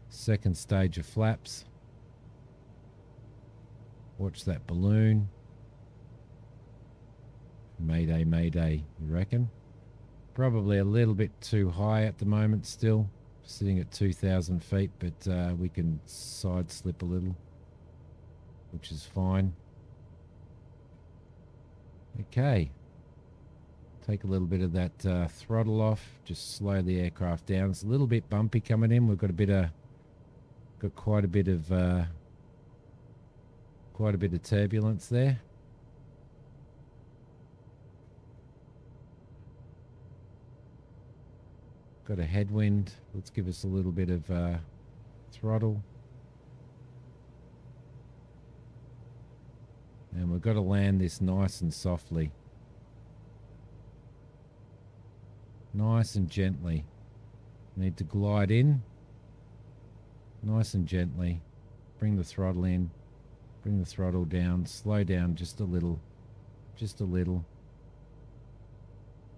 Second stage of flaps. Watch that balloon. Mayday, mayday, you reckon? Probably a little bit too high at the moment still. Sitting at 2,000 feet, but we can side slip a little, which is fine. Okay. Take a little bit of that throttle off. Just slow the aircraft down. It's a little bit bumpy coming in. We've got quite a bit of turbulence there. Got a headwind. Let's give us a little bit of throttle. And we've got to land this nice and softly. Nice and gently. Need to glide in. Nice and gently. Bring the throttle in. Bring the throttle down. Slow down just a little. Just a little.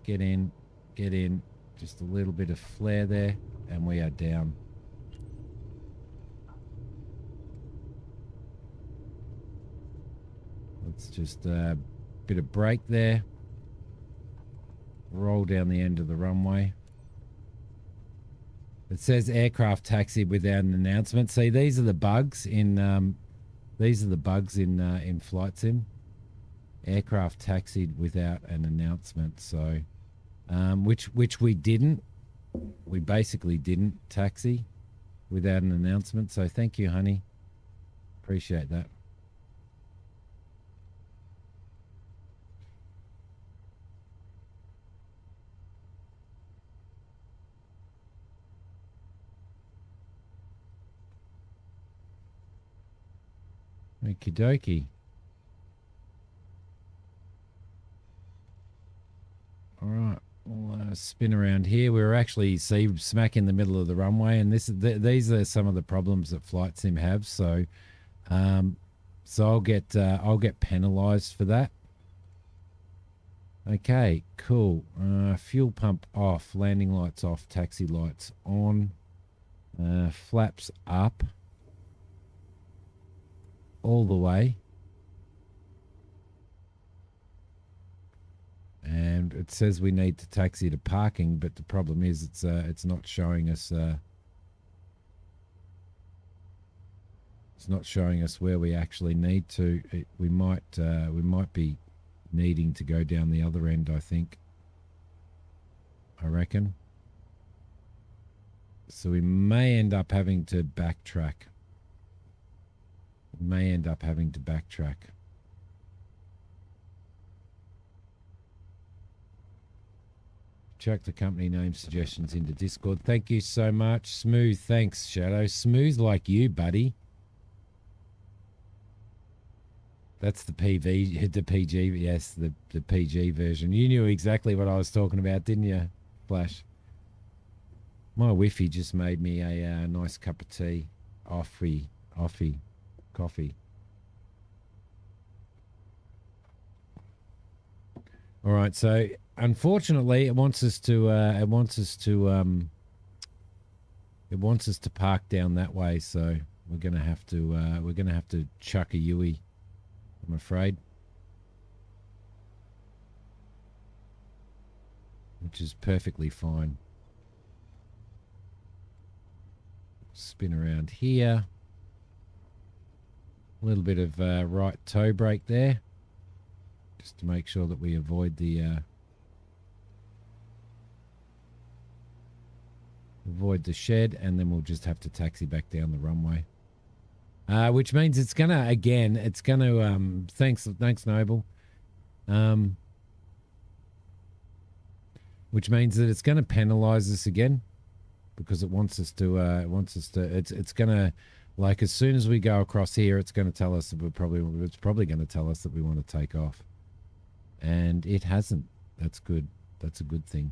Get in. Get in. Just a little bit of flare there. And we are down. Let's just a bit of brake there. Roll down the end of the runway. It says aircraft taxied without an announcement. See, these are the bugs in in flight sim. Aircraft taxied without an announcement. So, which we didn't. We basically didn't taxi without an announcement. So thank you, honey. Appreciate that. Okie dokie. All right, we'll spin around here. We're actually smack in the middle of the runway, and these are some of the problems that flight sim have. So, I'll get penalised for that. Okay, cool. Fuel pump off, landing lights off, taxi lights on, flaps up. All the way, and it says we need to taxi to parking, but the problem is it's not showing us it's not showing us where we actually need to. We might be needing to go down the other end, I think. I reckon. So we may end up having to backtrack. Chuck the company name suggestions into Discord. Thank you so much. Smooth, thanks, Shadow. Smooth like you, buddy. That's the PV, the PG, yes, the PG version. You knew exactly what I was talking about, didn't you, Flash? My Wi-Fi just made me a nice cup of tea. Coffee. All right, so unfortunately, it wants us to park down that way. So we're gonna have to chuck a Yui, I'm afraid, which is perfectly fine. Spin around here. A little bit of right toe brake there, just to make sure that we avoid the shed, and then we'll just have to taxi back down the runway. Which means it's gonna thanks Noble. Which means that it's gonna penalize us again, because it wants us to it's gonna, like, as soon as we go across here, it's going to tell us that it's probably going to tell us that we want to take off. And it hasn't. That's good. That's a good thing.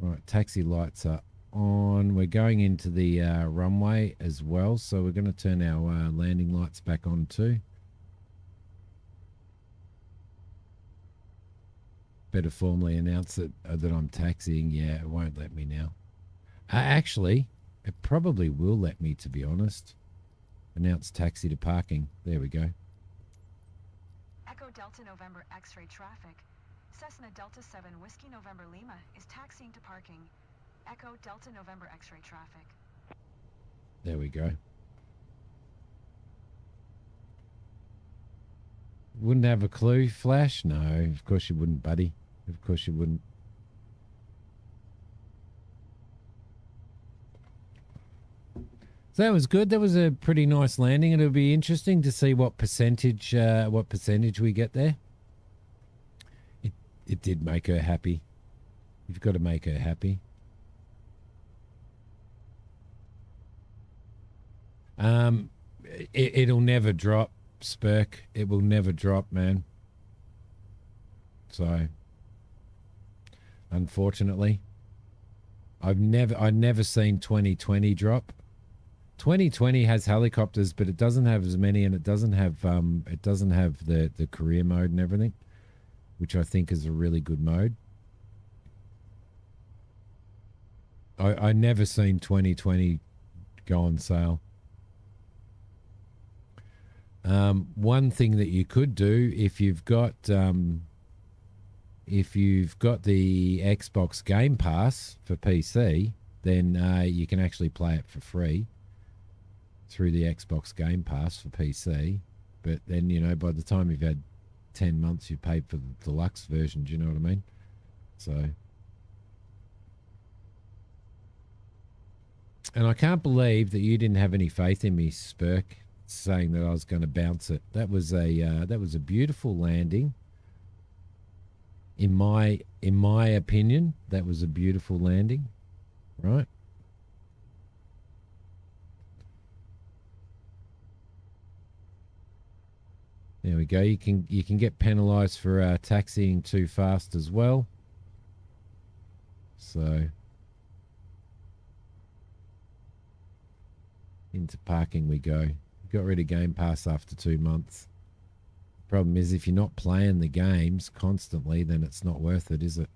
All right, taxi lights are on. We're going into the runway as well, so we're going to turn our landing lights back on too. better formally announce that I'm taxiing. Yeah, it won't let me now. Actually, it probably will let me, to be honest. Announce taxi to parking. There we go. Echo Delta November X-ray traffic. Cessna Delta 7 Whiskey November Lima is taxiing to parking. Echo Delta November X-ray traffic. There we go. Wouldn't have a clue, Flash? No, of course you wouldn't, buddy. Of course you wouldn't. So that was good. That was a pretty nice landing. It'll be interesting to see what percentage we get there. It did make her happy. You've got to make her happy. It'll never drop, Spurk. It will never drop, man. So, unfortunately, I've never seen 2020 drop. 2020 has helicopters, but it doesn't have as many, and it doesn't have the career mode and everything, which I think is a really good mode. I never seen 2020 go on sale. One thing that you could do if you've got the Xbox Game Pass for PC, then you can actually play it for free through the Xbox Game Pass for PC. But then, you know, by the time you've had 10 months, you paid for the deluxe version. Do you know what I mean? So, and I can't believe that you didn't have any faith in me, Spurk, saying that I was going to bounce it. That was a beautiful landing. In my opinion, that was a beautiful landing, right? There we go. You can get penalised for taxiing too fast as well. So into parking we go. Got rid of Game Pass after 2 months. Problem is, if you're not playing the games constantly, then it's not worth it, is it?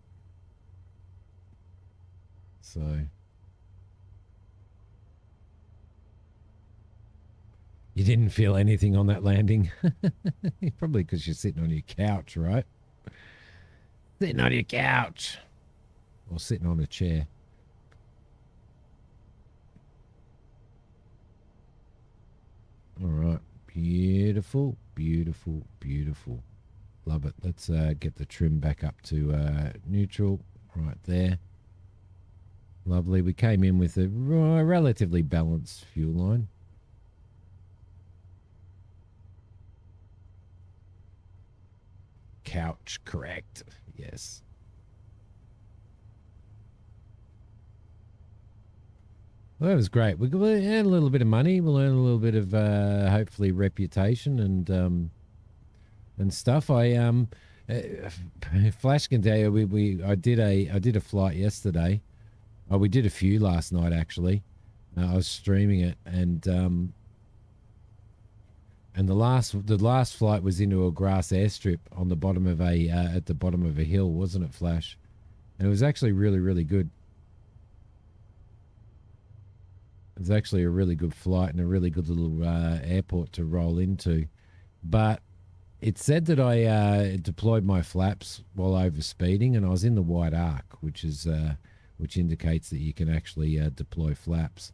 So you didn't feel anything on that landing? Probably because you're sitting on your couch, right? Sitting on your couch. Or sitting on a chair. All right. Beautiful, beautiful, beautiful. Love it. Let's get the trim back up to neutral right there. Lovely. We came in with a relatively balanced fuel line. Couch, correct. Yes. Well, that was great. We'll earn a little bit of money. We'll earn a little bit of hopefully reputation and stuff. Flash can tell you I did a flight yesterday. Oh, we did a few last night actually. I was streaming it and the last flight was into a grass airstrip on the bottom of at the bottom of a hill, wasn't it, Flash? And it was actually really, really good. It was actually a really good flight and a really good little airport to roll into. But it said that I deployed my flaps while overspeeding, and I was in the white arc, which indicates that you can actually deploy flaps.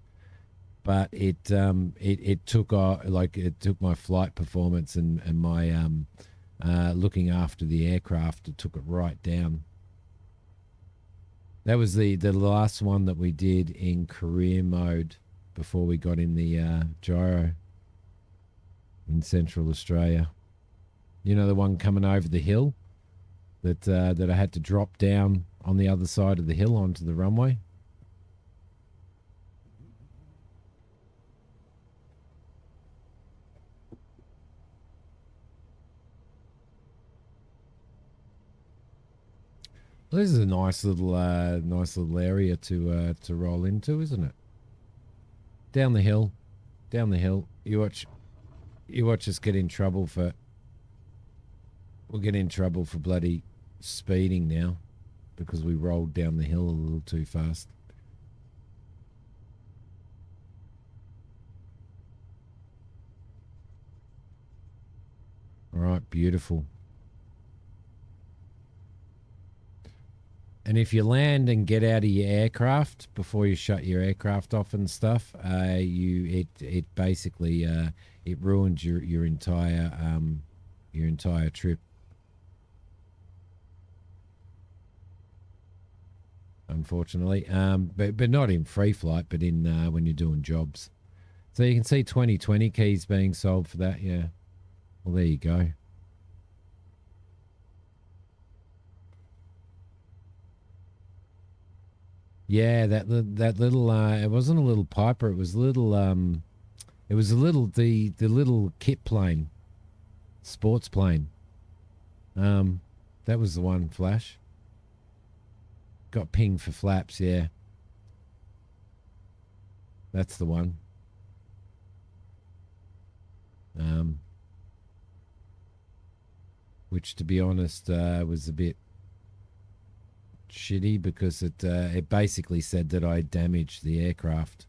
But it took my flight performance and my looking after the aircraft. It took it right down. That was the last one that we did in career mode before we got in the gyro in Central Australia. You know, the one coming over the hill that I had to drop down on the other side of the hill onto the runway. Well, this is a nice little area to roll into, isn't it? Down the hill. You watch us get in trouble for. We'll get in trouble for bloody speeding now because we rolled down the hill a little too fast. All right, beautiful. And if you land and get out of your aircraft before you shut your aircraft off and stuff, it basically it ruins your entire trip. Unfortunately, but not in free flight, but in when you're doing jobs. So you can see 2020 keys being sold for that. Yeah. Well, there you go. Yeah, that little it wasn't a little Piper, it was a little the little kit plane, sports plane. That was the one, Flash. Got pinged for flaps, yeah. That's the one. Which, to be honest, was a bit shitty because it basically said that I damaged the aircraft,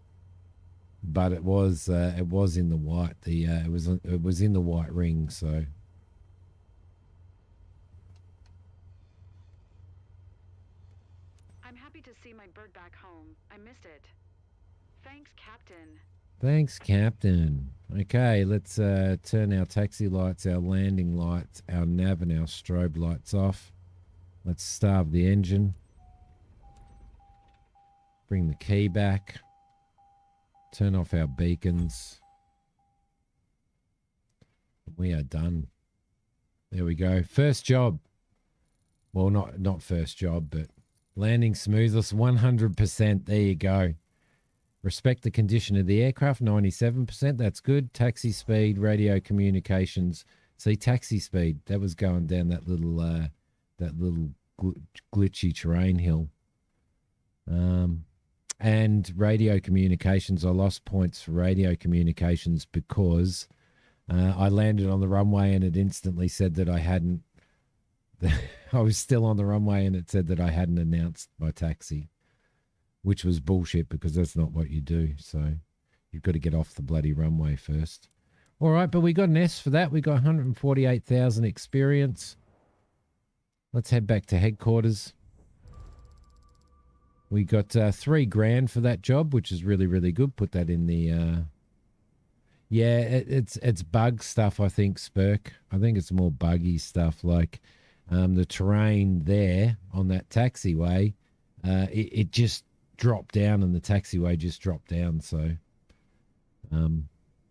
but it was in the white. It was in the white ring, so. I'm happy to see my bird back home. I missed it. Thanks, Captain. Thanks, Captain. Okay, let's turn our taxi lights, our landing lights, our nav and our strobe lights off. Let's starve the engine. Bring the key back. Turn off our beacons. We are done. There we go. First job. Well, not first job, but landing smoothness 100%. There you go. Respect the condition of the aircraft, 97%. That's good. Taxi speed, radio communications. See, taxi speed. That was going down that little glitchy terrain hill. And radio communications. I lost points for radio communications because I landed on the runway and it instantly said that I hadn't. I was still on the runway and it said that I hadn't announced my taxi, which was bullshit because that's not what you do. So you've got to get off the bloody runway first. All right, but we got an S for that. We got 148,000 experience. Let's head back to headquarters. We got $3,000 for that job, which is really, really good. Put that in the... Yeah, it's bug stuff, I think, Spurk. I think it's more buggy stuff like the terrain there on that taxiway. It just dropped down and the taxiway just dropped down. So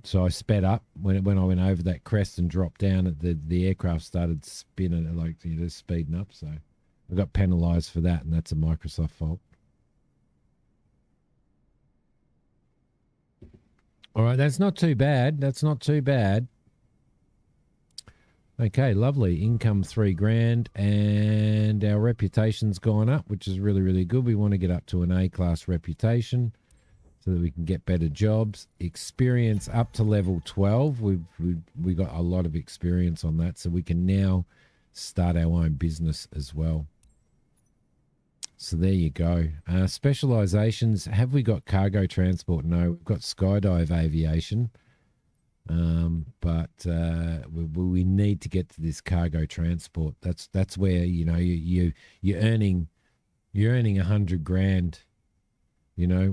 so I sped up when I went over that crest and dropped down. The aircraft started spinning, like, speeding up. So I got penalised for that, and that's a Microsoft fault. All right, that's not too bad. That's not too bad. Okay, lovely. Income $3,000, and our reputation's gone up, which is really, really good. We want to get up to an A-class reputation so that we can get better jobs. Experience up to level 12. We got a lot of experience on that, so we can now start our own business as well. So there you go. Specializations. Have we got cargo transport? No, we've got skydive aviation. But we need to get to this cargo transport. That's where, you're earning $100,000,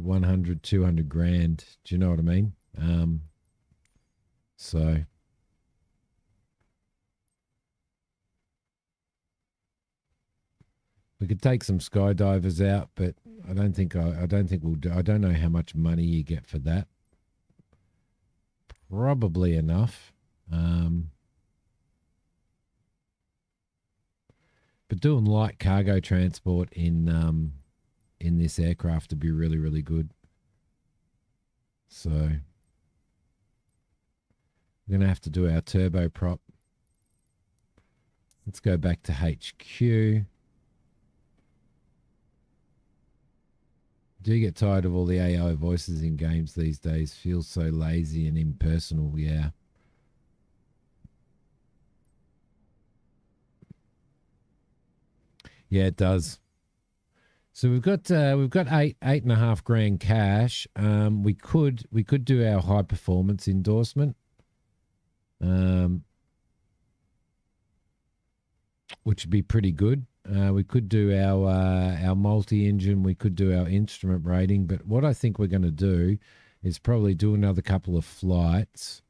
100, 200 grand. Do you know what I mean? So we could take some skydivers out, but I don't think we'll do. I don't know how much money you get for that. Probably enough. But doing light cargo transport in this aircraft would be really, really good. So we're going to have to do our turboprop. Let's go back to HQ. Do get tired of all the AI voices in games these days. Feels so lazy and impersonal, yeah. Yeah, it does. So we've got 8.5 grand cash. We could do our high performance endorsement, which would be pretty good. We could do our multi engine. We could do our instrument rating. But what I think we're going to do is probably do another couple of flights,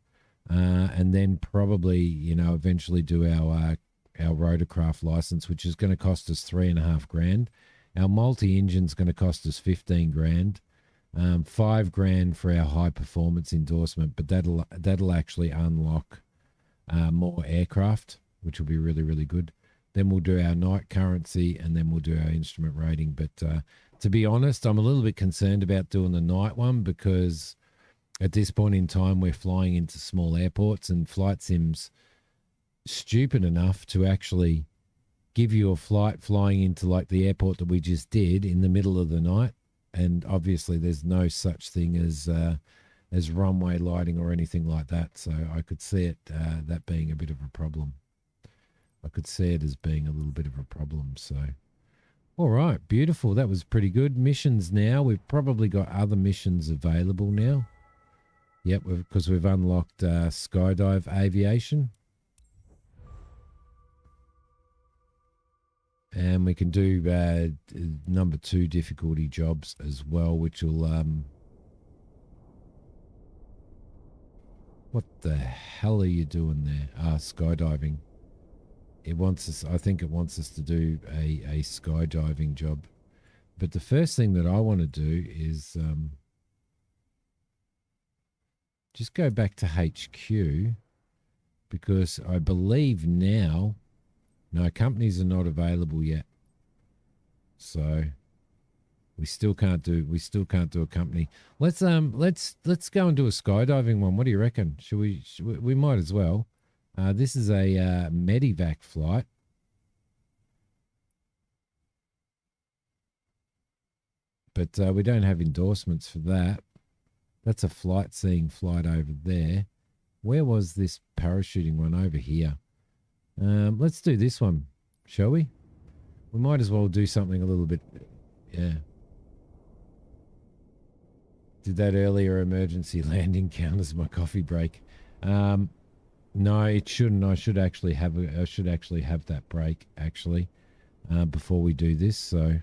and then probably eventually do our rotorcraft license, which is going to cost us 3.5 grand. Our multi engine's going to cost us 15 grand. 5 grand for our high performance endorsement, but that'll actually unlock more aircraft, which will be really, really good. Then we'll do our night currency, and then we'll do our instrument rating. But to be honest, I'm a little bit concerned about doing the night one, because at this point in time we're flying into small airports, and Flight Sim's stupid enough to actually give you a flight flying into like the airport that we just did in the middle of the night. And obviously there's no such thing as runway lighting or anything like that. So I could see it that being a bit of a problem. I could see it as being a little bit of a problem. So, all right, beautiful. That was pretty good. Missions now. We've probably got other missions available now. Yep, because we've unlocked skydive aviation. And we can do number 2 difficulty jobs as well, which will... what the hell are you doing there? Skydiving. I think it wants us to do a skydiving job. But the first thing that I want to do is just go back to HQ, because I believe now... No, companies are not available yet. So we still can't do a company. Let's go and do a skydiving one. What do you reckon? Should we might as well. This is a Medivac flight. But we don't have endorsements for that. That's a flight-seeing flight over there. Where was this parachuting one? Over here. Let's do this one, shall we? We might as well do something a little bit... Yeah. Did that earlier emergency landing count as my coffee break? No, it shouldn't. I should actually have that break, actually, before we do this, so...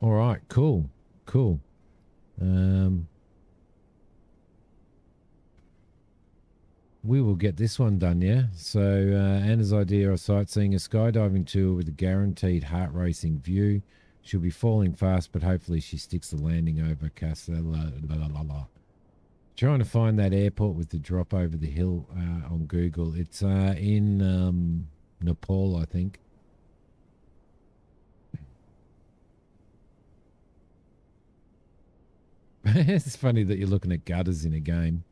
All right, cool. We will get this one done, yeah? So Anna's idea of sightseeing, a skydiving tour with a guaranteed heart racing view. She'll be falling fast, but hopefully she sticks the landing over Casella. Trying to find that airport with the drop over the hill on Google. It's in Nepal, I think. It's funny that you're looking at gutters in a game.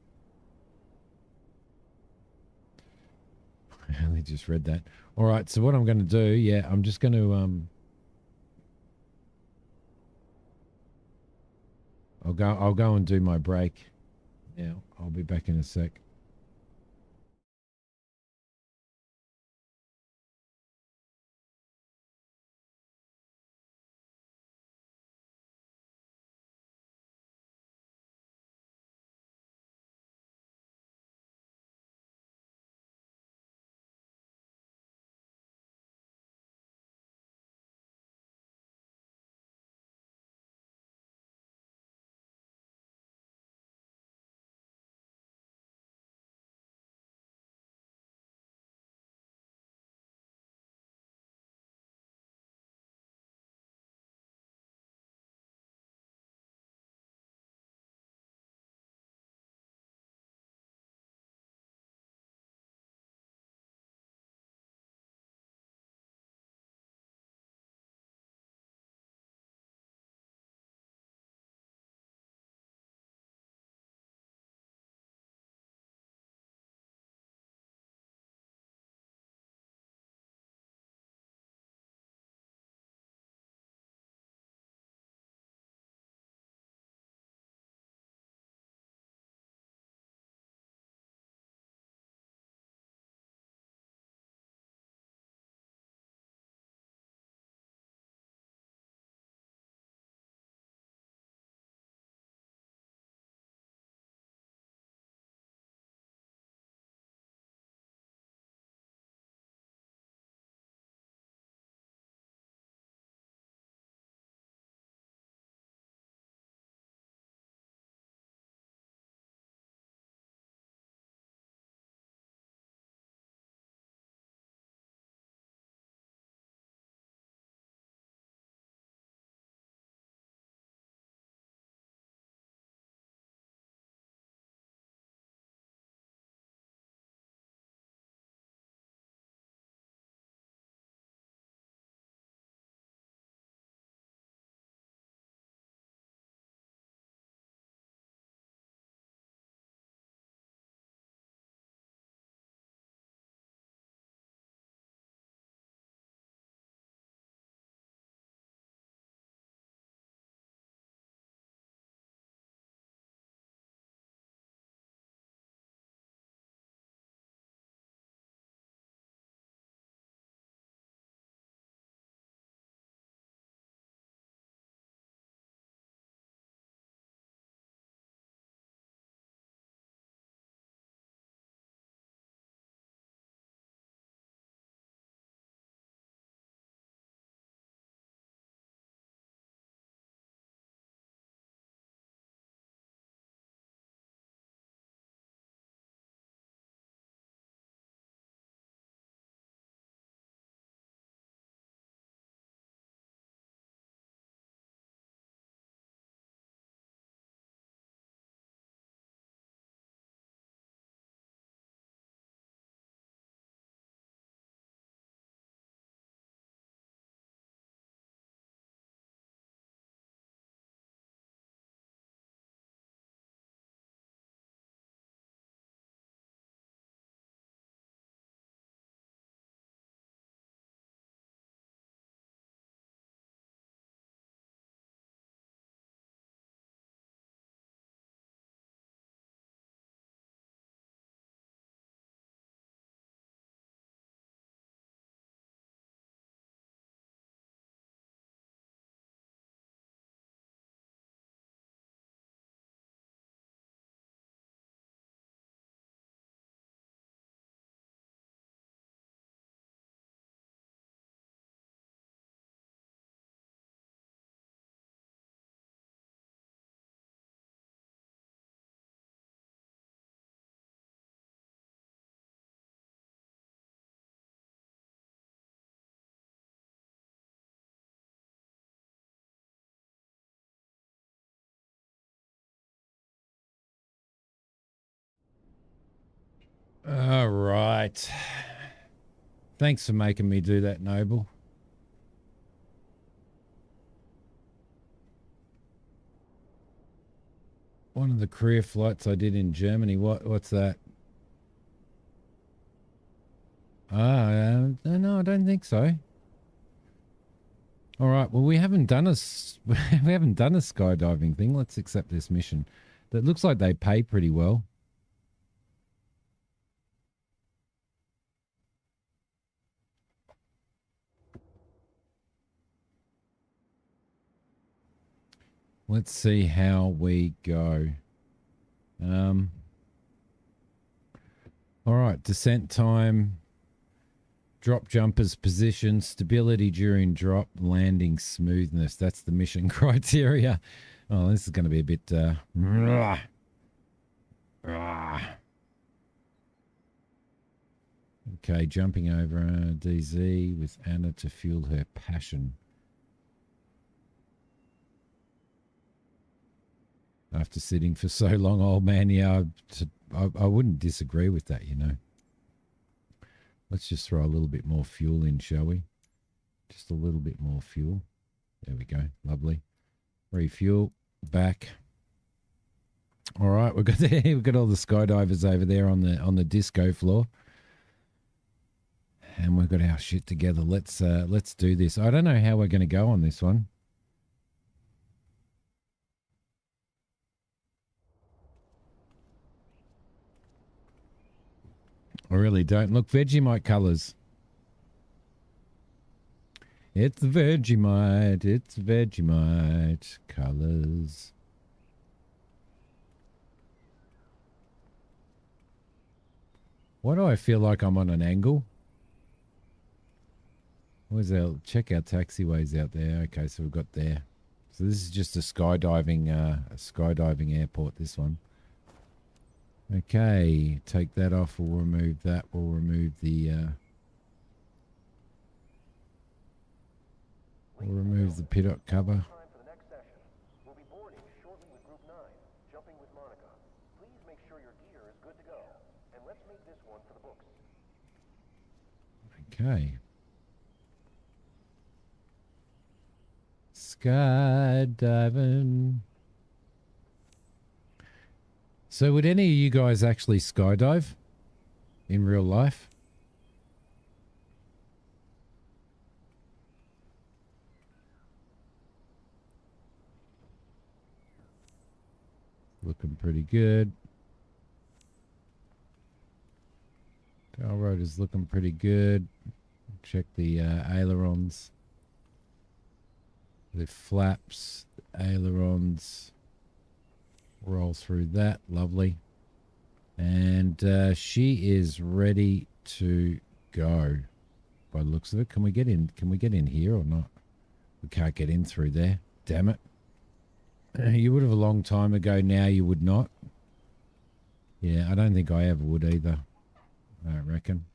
I only just read that. All right, so what I'm going to do, yeah, I'm just going to I'll go and do my break. Yeah, I'll be back in a sec. All right. Thanks for making me do that, Noble. One of the career flights I did in Germany. What's that? No, I don't think so. All right. Well, we haven't done a skydiving thing. Let's accept this mission. That looks like they pay pretty well. Let's see how we go. All right. Descent time. Drop jumpers position, stability during drop, landing smoothness. That's the mission criteria. Oh, this is going to be a bit... Okay, jumping over DZ with Anna to fuel her passion. After sitting for so long, old man, yeah, I wouldn't disagree with that, you know. Let's just throw a little bit more fuel in, shall we? Just a little bit more fuel. There we go. Lovely. Refuel. Back. All right, we've got all the skydivers over there on the disco floor. And we've got our shit together. Let's do this. I don't know how we're going to go on this one. I really don't. Look, Vegemite colours. It's Vegemite. It's Vegemite colours. Why do I feel like I'm on an angle? Where's our... Check our taxiways out there. Okay, so we've got there. So this is just a skydiving airport, this one. Okay, take that off. We'll remove that. We'll remove the pitot cover. Okay. Skydiving. So would any of you guys actually skydive in real life? Looking pretty good. Tail rotor's looking pretty good. Check the ailerons. The flaps, the ailerons. Roll through that. Lovely. And she is ready to go by the looks of it. Can we get in? Can we get in here or not? We can't get in through there. Damn it. You would have a long time ago. Now you would not. Yeah, I don't think I ever would either. I don't reckon.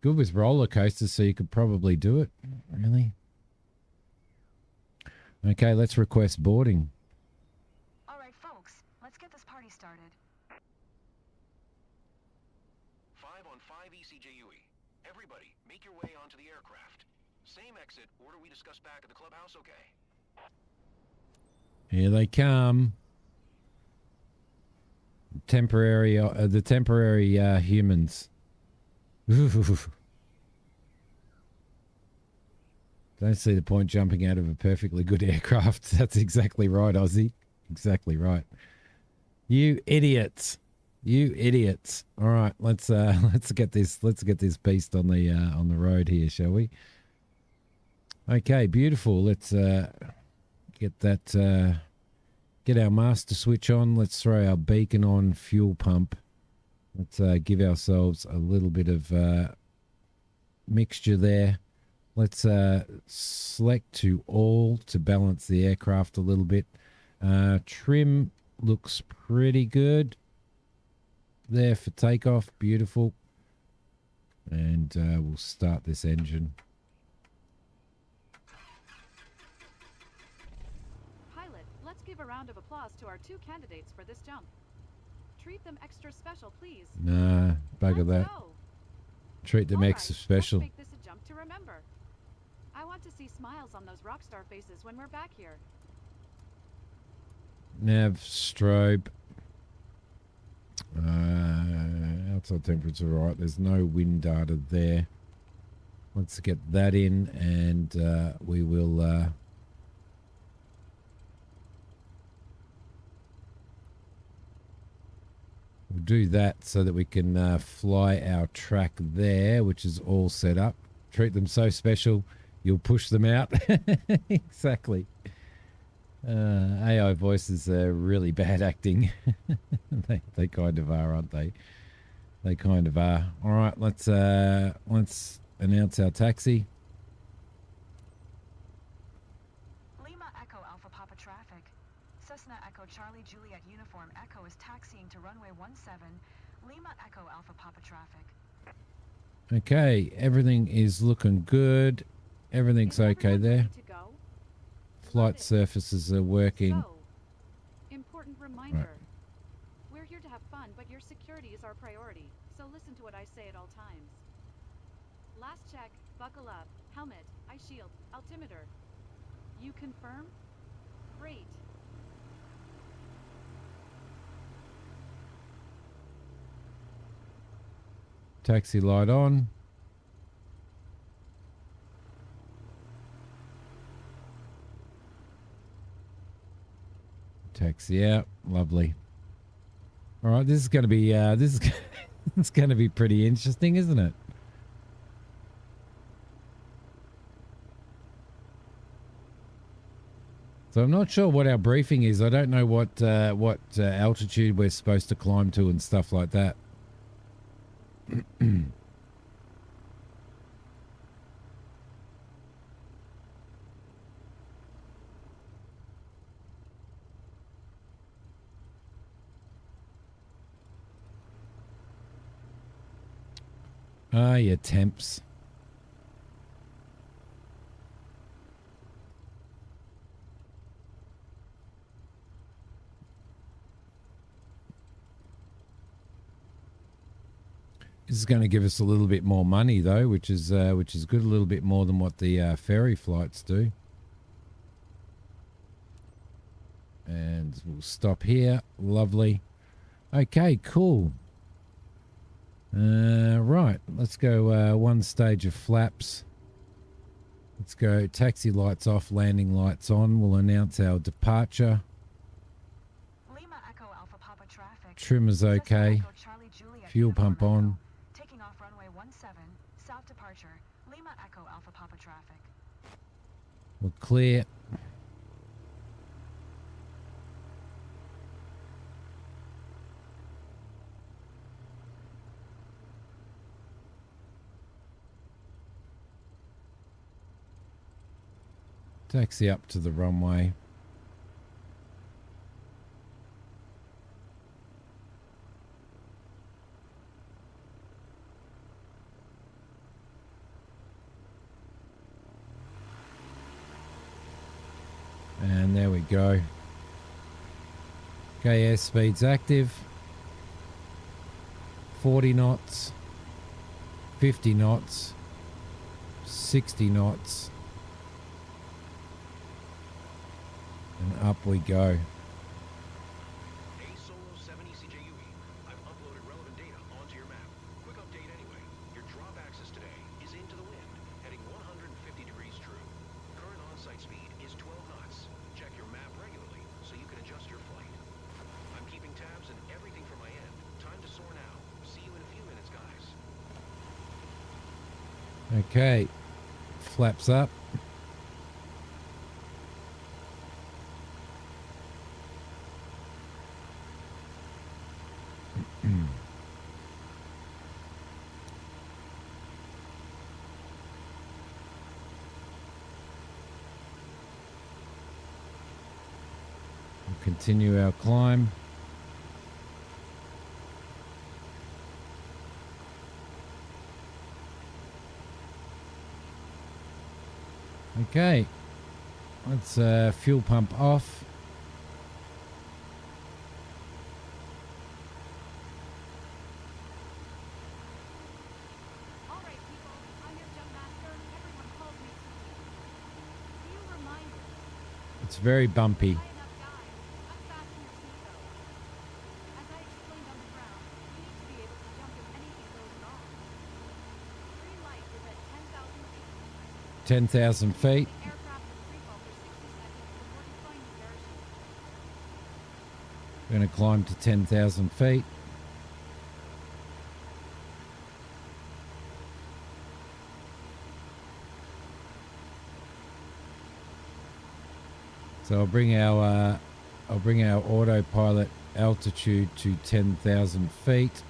Good with roller coasters, so you could probably do it. Really? Okay, let's request boarding. All right, folks, let's get this party started. 5 on 5 ECJUE. Everybody, make your way onto the aircraft. Same exit, order we discussed back at the clubhouse, okay? Here they come. The temporary humans. Don't see the point jumping out of a perfectly good aircraft. That's exactly right, Ozzy. Exactly right. You idiots. You idiots. All right, let's get this beast on the road here, shall we? Okay, beautiful. Let's get that get our master switch on. Let's throw our beacon on, fuel pump. Let's give ourselves a little bit of mixture there. Let's select to all to balance the aircraft a little bit. Trim looks pretty good there for takeoff. Beautiful. And we'll start this engine. Pilot, let's give a round of applause to our 2 candidates for this jump. treat them extra special, please. Nah, bugger Let's that. go. Treat them All extra right, special. Let's make this a jump to remember. I want to see smiles on those rock star faces when we're back here. Nav strobe. Outside temperature, right. There's no wind data there. Let's get that in, and we will we'll do that so that we can fly our track there, which is all set up. Treat them so special, you'll push them out. Exactly. AI voices are really bad acting. They kind of are, aren't they? They kind of are. All right, let's announce our taxi. Lima Echo Alpha Papa traffic. Cessna Echo Charlie Juliet Uniform Echo is taxiing to runway 17. Lima Echo Alpha Papa traffic. Okay, everything is looking good. Everything's okay there. Ready to go? Flight surfaces are working. So, important reminder. We're here to have fun, but your security is our priority. So listen to what I say at all times. Last check, buckle up, helmet, eye shield, altimeter. You confirm? Great. Taxi light on. Taxi out. Lovely. All right, this is going to be it's going to be pretty interesting, isn't it? So I'm not sure what our briefing is. I don't know what altitude we're supposed to climb to and stuff like that. Ah, yeah, temps. This is going to give us a little bit more money, though, which is good. A little bit more than what the ferry flights do. And we'll stop here. Lovely. Okay, cool. Right, let's go one stage of flaps. Let's go taxi lights off, landing lights on. We'll announce our departure. Lima Echo Alpha Papa traffic. Trim is okay. Cessna Echo Charlie Juliet Fuel Uniform pump on. Echo. Taking off runway 17, south departure. Lima Echo Alpha Papa traffic. We're clear. Taxi up to the runway. And there we go. Okay, airspeed's active. 40 knots. 50 knots. 60 knots. And up we go. Hey Solo 7 ECJUE, I've uploaded relevant data onto your map. Quick update anyway. Your drop axis today is into the wind, heading 150 degrees true. Current on-site speed is 12 knots. Check your map regularly so you can adjust your flight. I'm keeping tabs and everything from my end. Time to soar now. See you in a few minutes, guys. Okay. Flaps up. Continue our climb. Okay, let's fuel pump off. It's very bumpy. High enough, guys. Unfasten your seatbelt. As I explained on the ground, you need to be able to jump if anything goes wrong. Green light is at 10,000 feet. 10,000 feet. The aircraft will free fall for 60 seconds before deploying the parachute. We're going to climb to 10,000 feet. So I'll bring our autopilot altitude to 10,000 feet.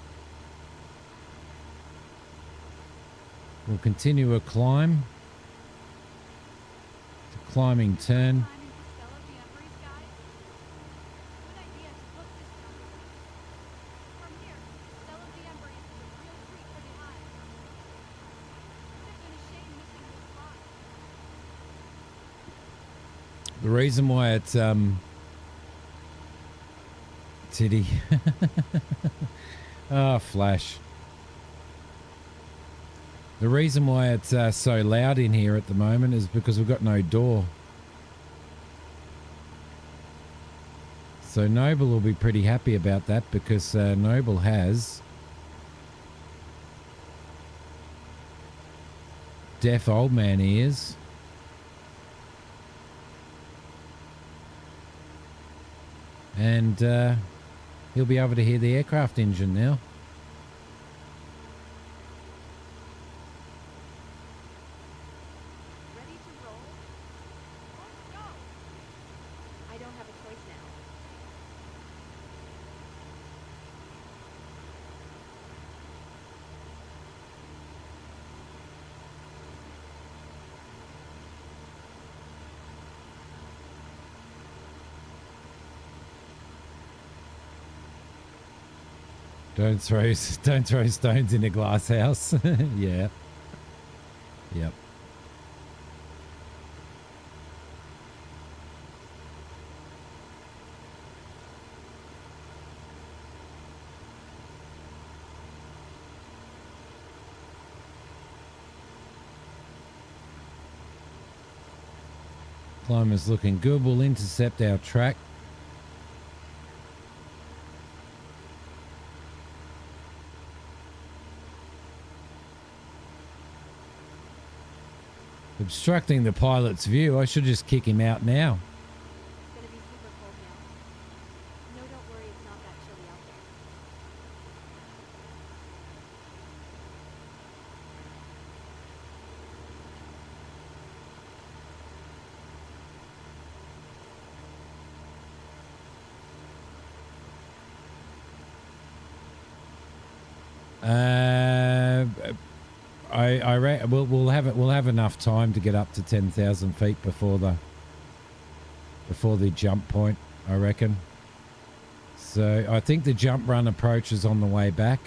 We'll continue a climb. It's a climbing turn. Climbing to Stella the Emperor's guys? Good idea to book this jump at least. From here, Stella the Emperor's is a real treat for the eye. Would have been a shame missing this spot. The reason why it's Titty. Ah, Flash. The reason why it's so loud in here at the moment is because we've got no door. So Noble will be pretty happy about that because Noble has deaf old man ears. And he'll be able to hear the aircraft engine now. Ready to roll? Let's go! I don't have a choice now. Don't throw stones in a glass house. Yeah. Yep. Climber's looking good. We'll intercept our track. Obstructing the pilot's view. I should just kick him out now. It's gonna be super cold now. No, don't worry, it's not that chilly out there. We'll have enough time to get up to 10,000 feet before the jump point, I reckon. So I think the jump run approach is on the way back.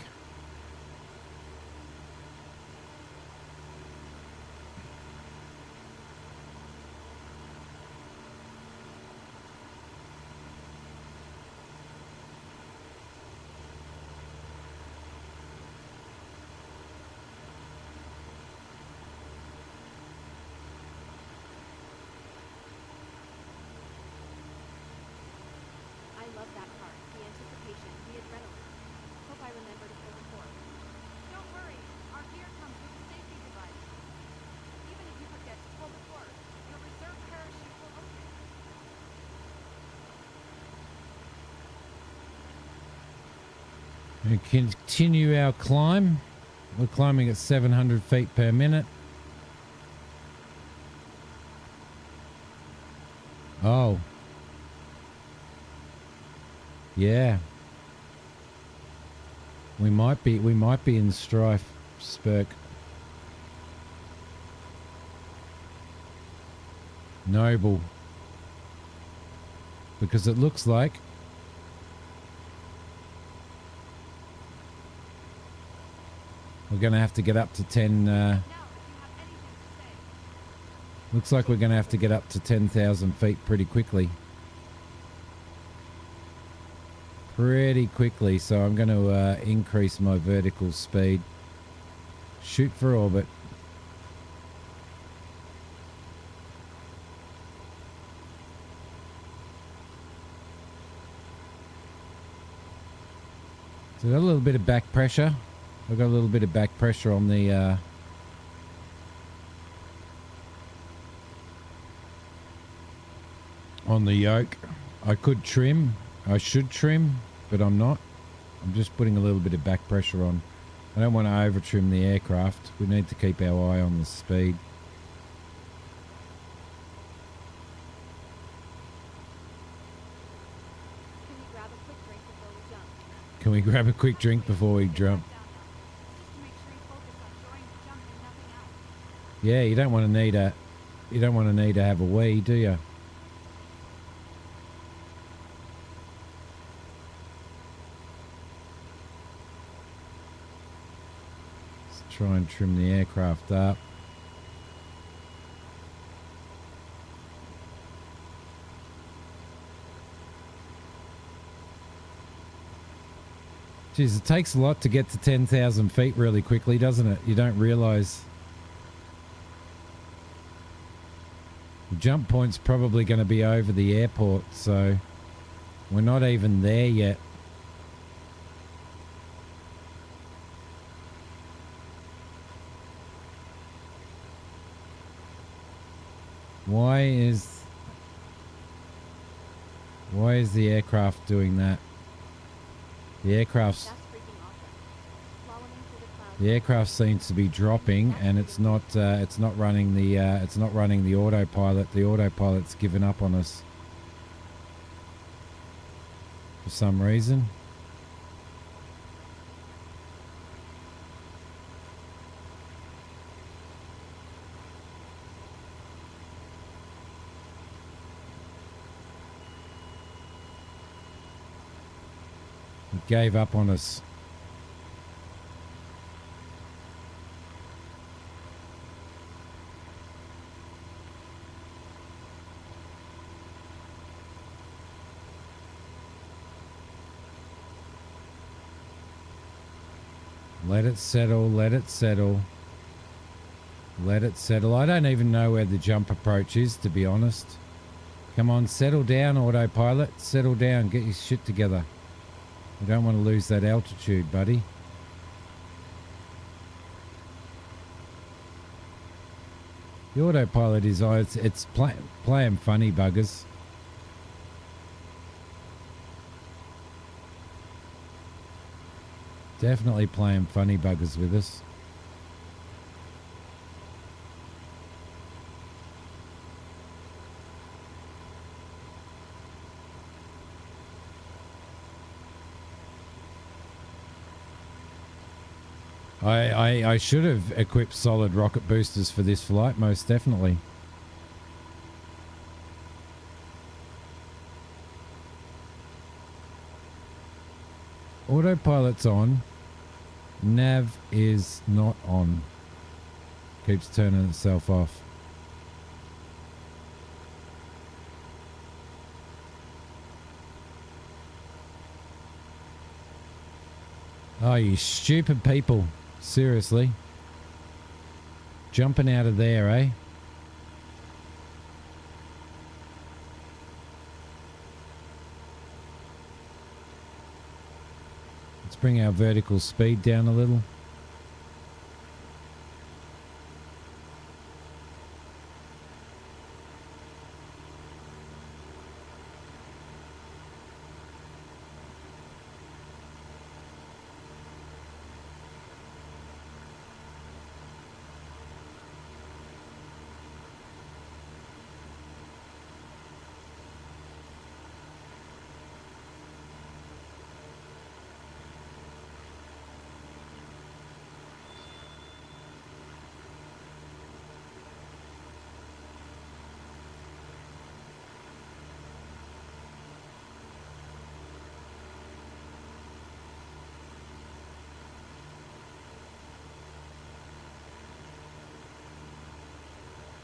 I love that part. The anticipation, the adrenaline. Hope I remember to pull the cord. Don't worry, our gear comes with a safety device. Even if you forget to pull the cord, your reserve parachute will open. We continue our climb. We're climbing at 700 feet per minute. Oh. Yeah. We might be in strife, Spurk. Noble. Because it looks like we're going to have to get up to 10... Now, if you have anything to say. looks like we're going to have to get up to 10,000 feet pretty quickly. Pretty quickly, so I'm going to increase my vertical speed. Shoot for orbit. So I got a little bit of back pressure. I got a little bit of back pressure on the yoke. I could trim. I should trim, but I'm not. I'm just putting a little bit of back pressure on. I don't want to over trim the aircraft. We need to keep our eye on the speed. Can we grab a quick drink before we jump? Can we grab a quick drink before we jump? Just to make sure you focus on enjoying the jump and nothing else. Yeah, you don't want to need to have a wee, do you? Let's try and trim the aircraft up. Jeez, it takes a lot to get to 10,000 feet really quickly, doesn't it? You don't realise. The jump point's probably going to be over the airport, so we're not even there yet. Why is the aircraft doing that? The aircraft seems to be dropping, and it's not running the autopilot. The autopilot's given up on us for some reason. It gave up on us. Let it settle, let it settle. Let it settle. I don't even know where the jump approach is, to be honest. Come on, settle down, autopilot. Settle down, get your shit together. You don't want to lose that altitude, buddy. The autopilot is, it's playing funny buggers. Definitely playing funny buggers with us. I should have equipped solid rocket boosters for this flight, most definitely. Autopilot's on. Nav is not on. Keeps turning itself off. Oh, you stupid people. Seriously. Jumping out of there, eh? Let's bring our vertical speed down a little.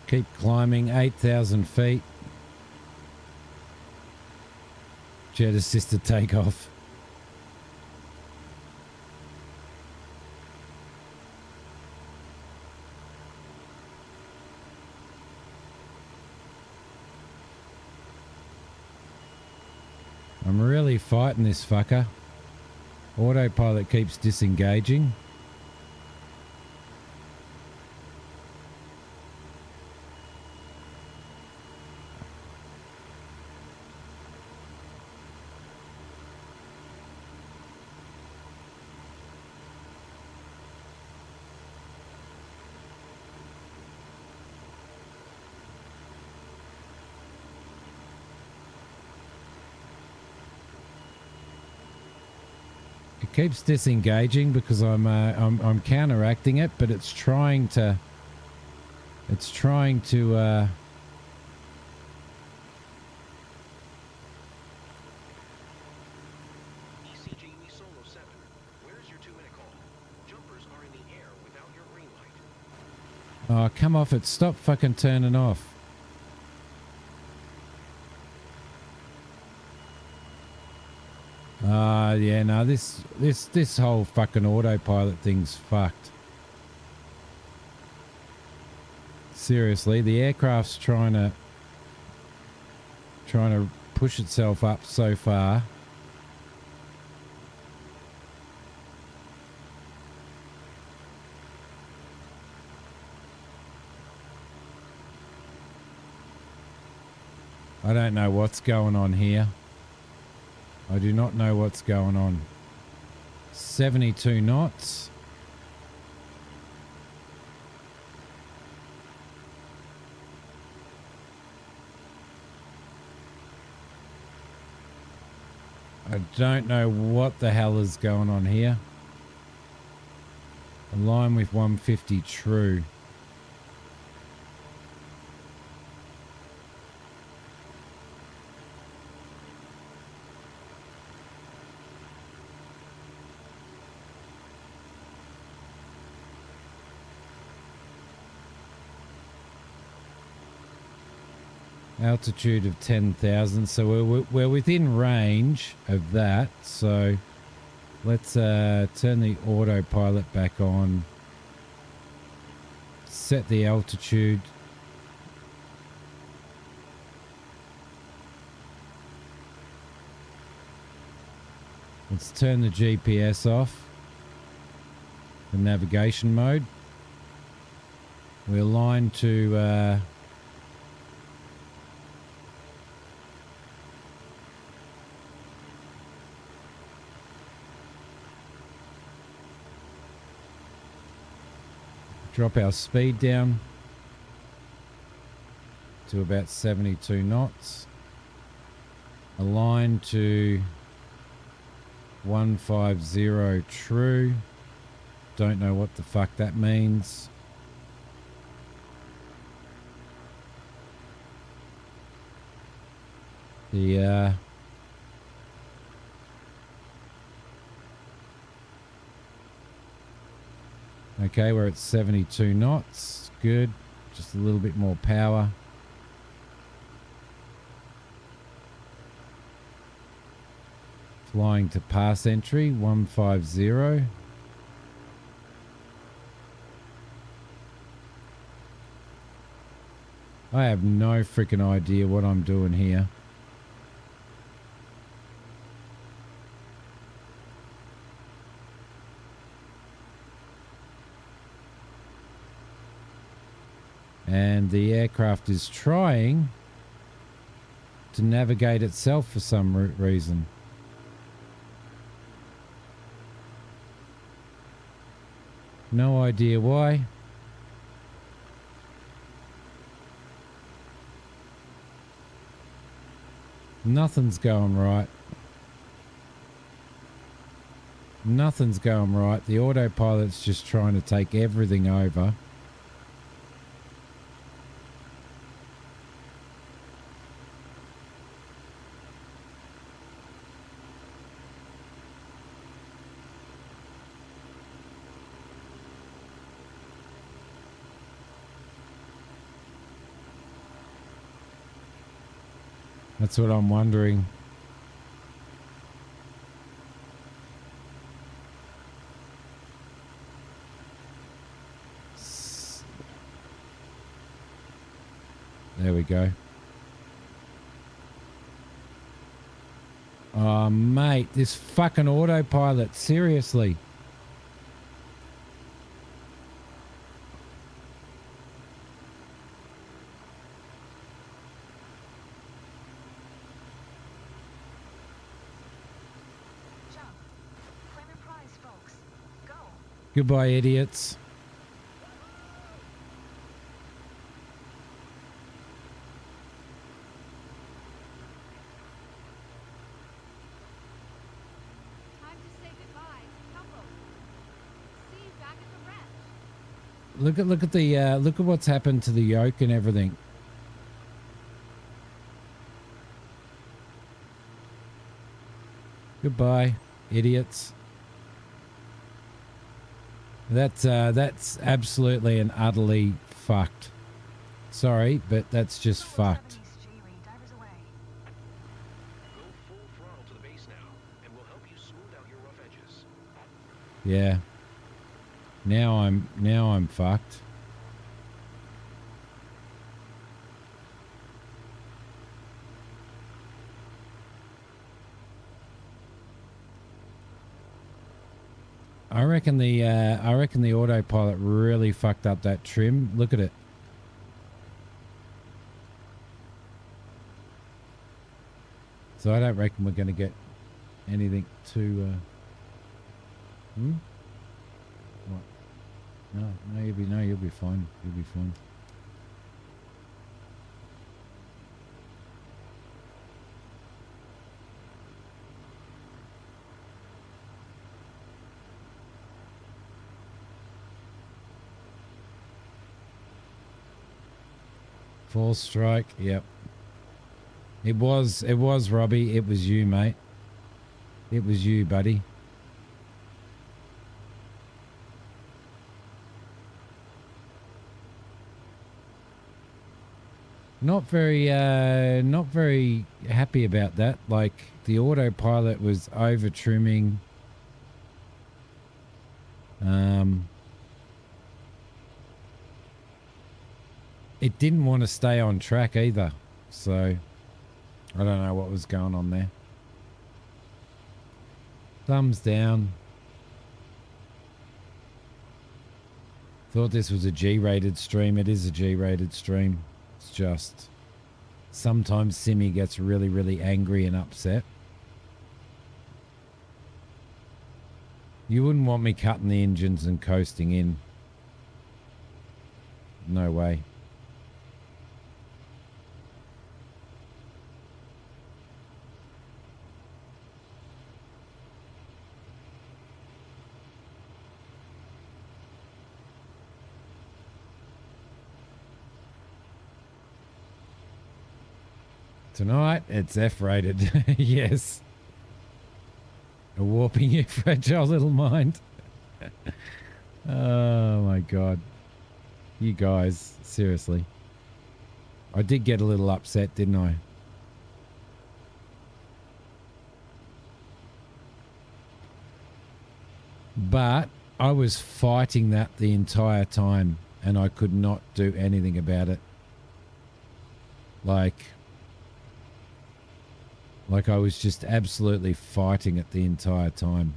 Keep climbing, 8,000 feet. Jet assisted takeoff. I'm really fighting this fucker. Autopilot keeps disengaging. It keeps disengaging because I'm counteracting it, but it's trying to ECGUE Solo 7, where's your 2-minute call? Jumpers are in the air without your green light. oh, come off it. Stop fucking turning off. Yeah, no, this whole fucking autopilot thing's fucked. Seriously, the aircraft's trying to push itself up so far. I don't know what's going on here. I do not know what's going on. 72 knots. I don't know what the hell is going on here. Align with 150 true. Altitude of 10,000, so we're within range of that. So let's turn the autopilot back on, set the altitude. Let's turn the GPS off, the navigation mode. We align to drop our speed down to about 72 knots. Align to 150 true. Don't know what the fuck that means. The okay, we're at 72 knots. Good. Just a little bit more power. Flying to pass entry 150. I have no freaking idea what I'm doing here. And the aircraft is trying to navigate itself for some reason. No idea why. Nothing's going right. Nothing's going right. The autopilot's just trying to take everything over. That's what I'm wondering. There we go. Oh, mate, this fucking autopilot, seriously. Jump. Claim your prize, folks. Go. Goodbye, idiots. Time to say goodbye, cowboy. See you back at the ranch. Look at what's happened to the yoke and everything. Goodbye, idiots. That's absolutely and utterly fucked. Sorry, but that's just fucked. 70 CJUE, divers away. Go full throttle to the base now, and we'll help you smooth out your rough edges. Yeah. Now I'm fucked. I reckon the autopilot really fucked up that trim. Look at it. So I don't reckon we're going to get anything too. What? No, you'll be fine. You'll be fine. Full strike. Yep. It was Robbie. It was you, mate. It was you, buddy. Not very happy about that. Like, the autopilot was over trimming. It didn't want to stay on track either. So, I don't know what was going on there. Thumbs down. Thought this was a G-rated stream. It is a G-rated stream. It's just sometimes Simi gets really, really angry and upset. You wouldn't want me cutting the engines and coasting in. No way. Tonight, it's F-rated. Yes. A warping your fragile little mind. Oh, my God. You guys, seriously. I did get a little upset, didn't I? But I was fighting that the entire time, and I could not do anything about it. Like I was just absolutely fighting it the entire time.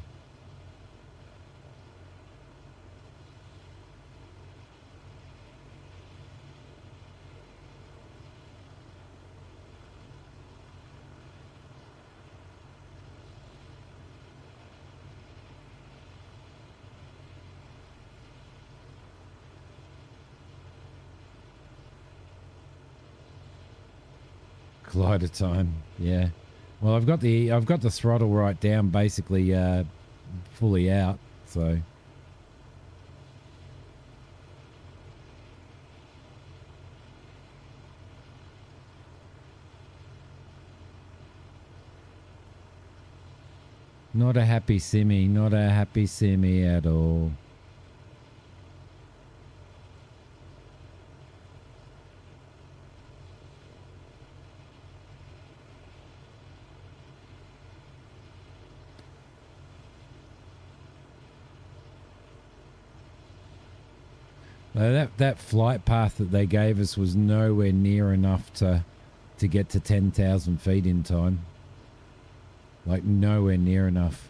Collider time, yeah. Well, I've got the throttle right down, basically fully out, so. Not a happy Simi, not a happy Simi at all. That flight path that they gave us was nowhere near enough to get to 10,000 feet in time. Like nowhere near enough.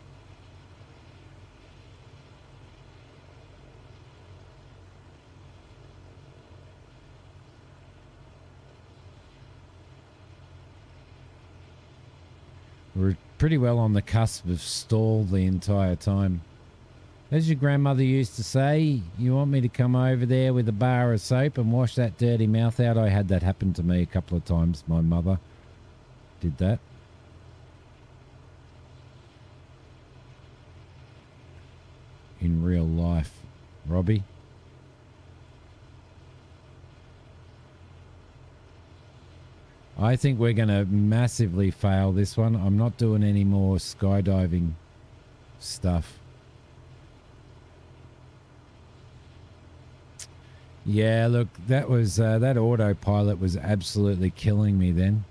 We're pretty well on the cusp of stall the entire time. As your grandmother used to say, you want me to come over there with a bar of soap and wash that dirty mouth out? I had that happen to me a couple of times. My mother did that. In real life. Robbie? I think we're going to massively fail this one. I'm not doing any more skydiving stuff. Yeah, look, that was that autopilot was absolutely killing me then.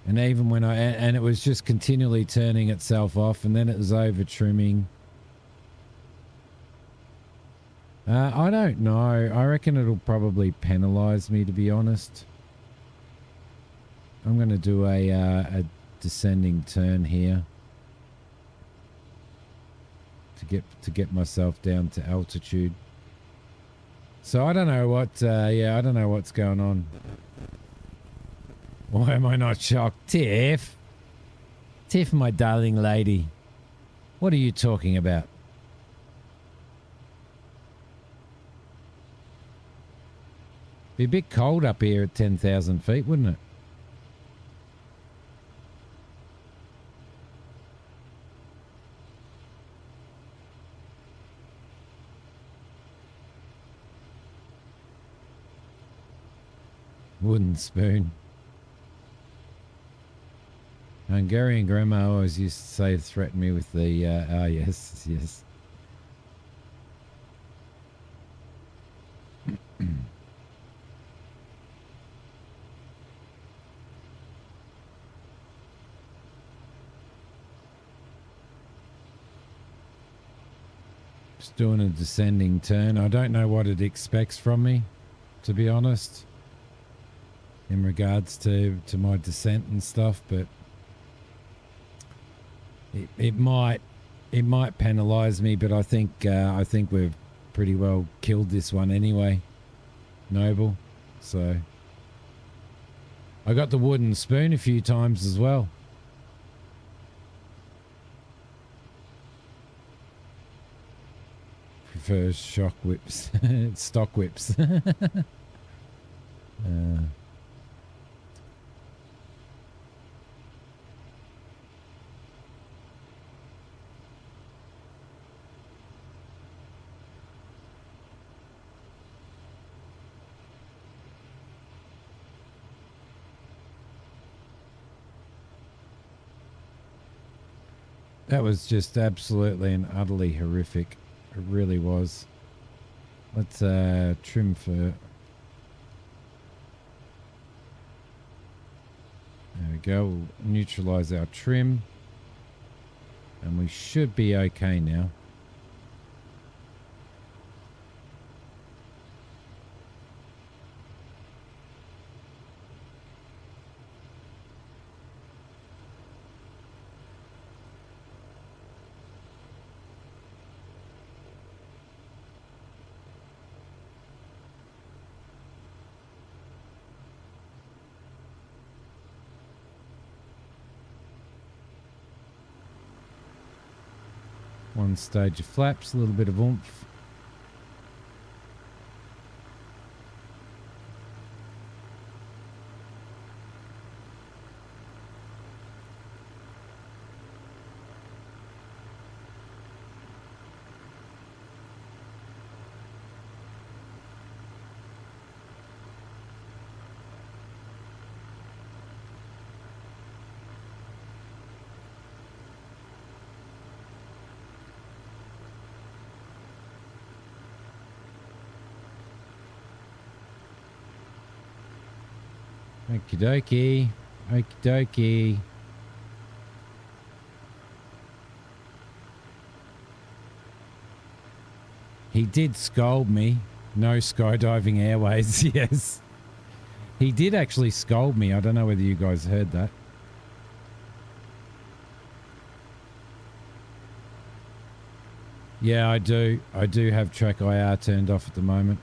And even when and it was just continually turning itself off, and then it was over trimming. I don't know. I reckon it'll probably penalise me, to be honest. I'm going to do a descending turn here to get myself down to altitude. So I don't know what. I don't know what's going on. Why am I not shocked, Tiff? Tiff, my darling lady, what are you talking about? Be a bit cold up here at 10,000 feet, wouldn't it? Wooden spoon. Hungarian grandma always used to say, threaten me with the, yes, yes. Just doing a descending turn. I don't know what it expects from me, to be honest, in regards to my descent and stuff, but it might penalise me, but I think we've pretty well killed this one anyway, Noble. So I got the wooden spoon a few times as well. Prefers shock whips, stock whips. That was just absolutely and utterly horrific. It really was. Let's trim for... There we go. We'll neutralise our trim. And we should be okay now. One stage of flaps, a little bit of oomph. Okie dokie. Okie dokie. He did scold me. No skydiving airways, yes. He did actually scold me. I don't know whether you guys heard that. Yeah, I do. I do have track IR turned off at the moment.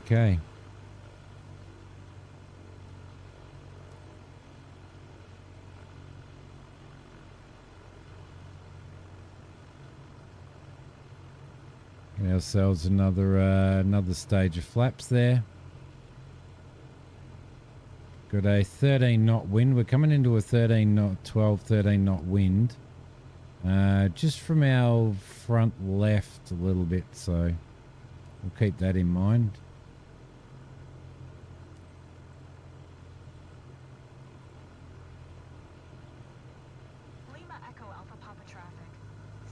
Okay. Get ourselves another stage of flaps there. Got a 13 knot wind. We're coming into a 13 knot, 12, 13 knot wind. Just from our front left a little bit, so we'll keep that in mind. Lima Echo Alpha Papa traffic.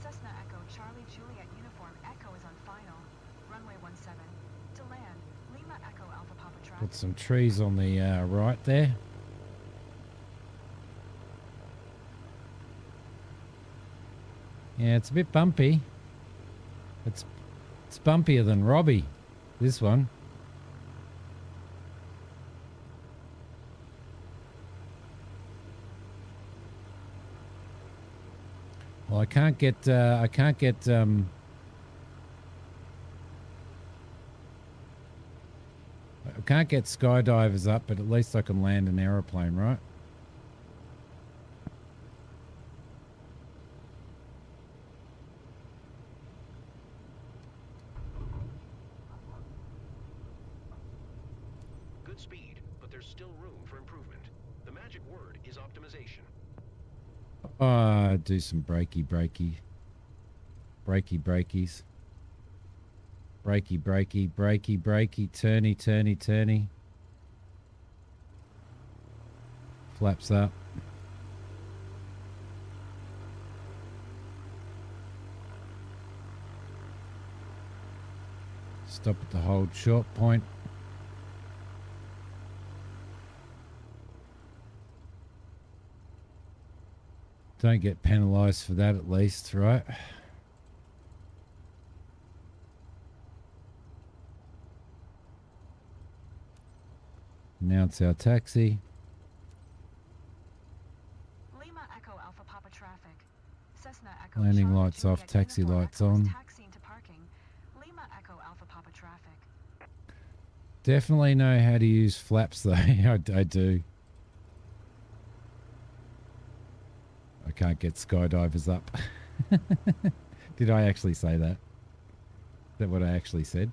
Cessna Echo Charlie Juliet Uniform Echo is on final. Runway 17. To land, Lima Echo Alpha Papa traffic. Got some trees on the right there. Yeah, it's a bit bumpy. It's bumpier than Robbie, this one. Well, I can't get skydivers up, but at least I can land an aeroplane, right? Good speed, but there's still room for improvement. The magic word is optimization. Do some breakies. Brakey, turny. Flaps up. Stop at the hold short point. Don't get penalised for that at least, right? Announce our taxi. Lima Echo Alpha Papa traffic. Cessna Echo Landing Charlie lights off, Juliet taxi Uniform lights Echo is on. taxiing to parking. Lima Echo Alpha Papa traffic. Definitely know how to use flaps though. I do. I can't get skydivers up. Did I actually say that? Is that what I actually said?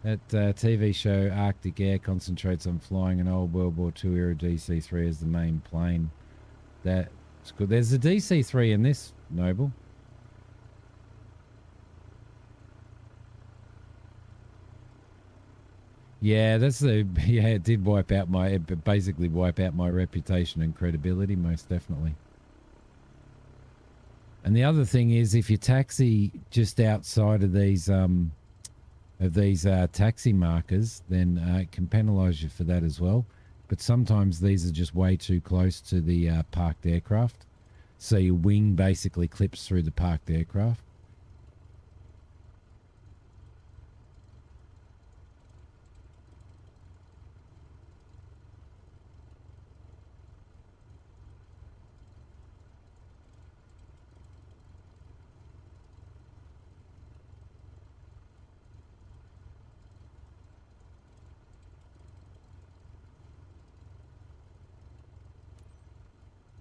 That TV show Arctic Air concentrates on flying an old World War II era DC-3 as the main plane. That's good. There's a DC-3 in this, Noble. Yeah, it did basically wipe out my reputation and credibility, most definitely. And the other thing is, if you taxi just outside of these taxi markers, then it can penalise you for that as well. But sometimes these are just way too close to the parked aircraft, so your wing basically clips through the parked aircraft.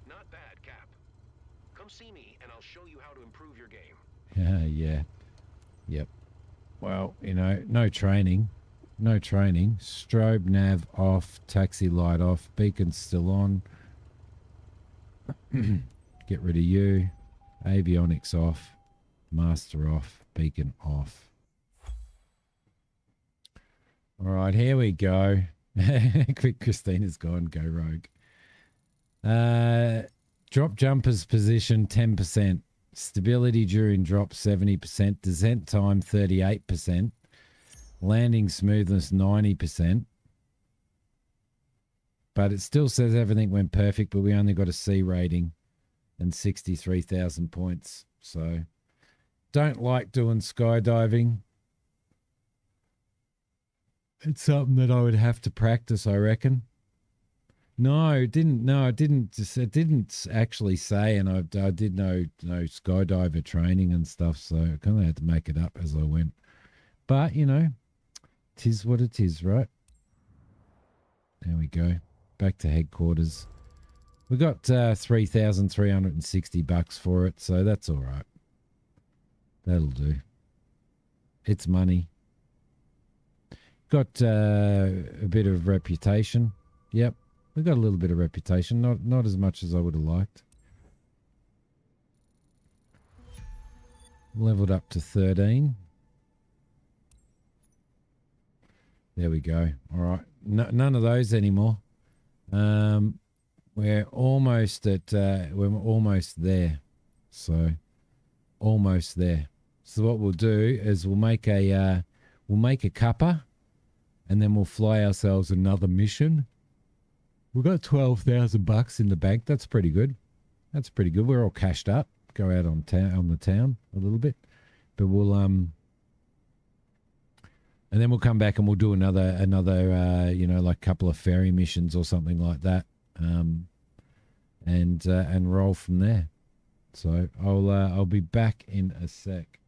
Not bad, Cap. Come see me and I'll show you how to improve your game. Yeah. Yep. Well, no training. Strobe nav off, taxi light off, beacon's still on. Get rid of you. Avionics off, master off, beacon off. All right, here we go. Quick, Christina's gone. Go rogue. Drop jumpers position 10%. Stability during drop 70%. Descent time 38%. Landing smoothness 90%. But it still says everything went perfect, but we only got a C rating and 63,000 points. So don't like doing skydiving. It's something that I would have to practice, I reckon. No, it didn't. No, it didn't. It didn't actually say, and I did know skydiver training and stuff, so I kind of had to make it up as I went. But tis what it is, right? There we go. Back to headquarters. We got $3,360 for it, so that's all right. That'll do. It's money. Got a bit of reputation. Yep, we got a little bit of reputation. Not as much as I would have liked. Leveled up to 13. There we go. All right. None of those anymore. We're almost at. We're almost there. So, almost there. So what we'll do is we'll make a cuppa, and then we'll fly ourselves another mission. We've got $12,000 in the bank. That's pretty good. That's pretty good. We're all cashed up. Go out on the town a little bit, but we'll and then we'll come back and we'll do another like couple of ferry missions or something like that, and roll from there. So I'll be back in a sec.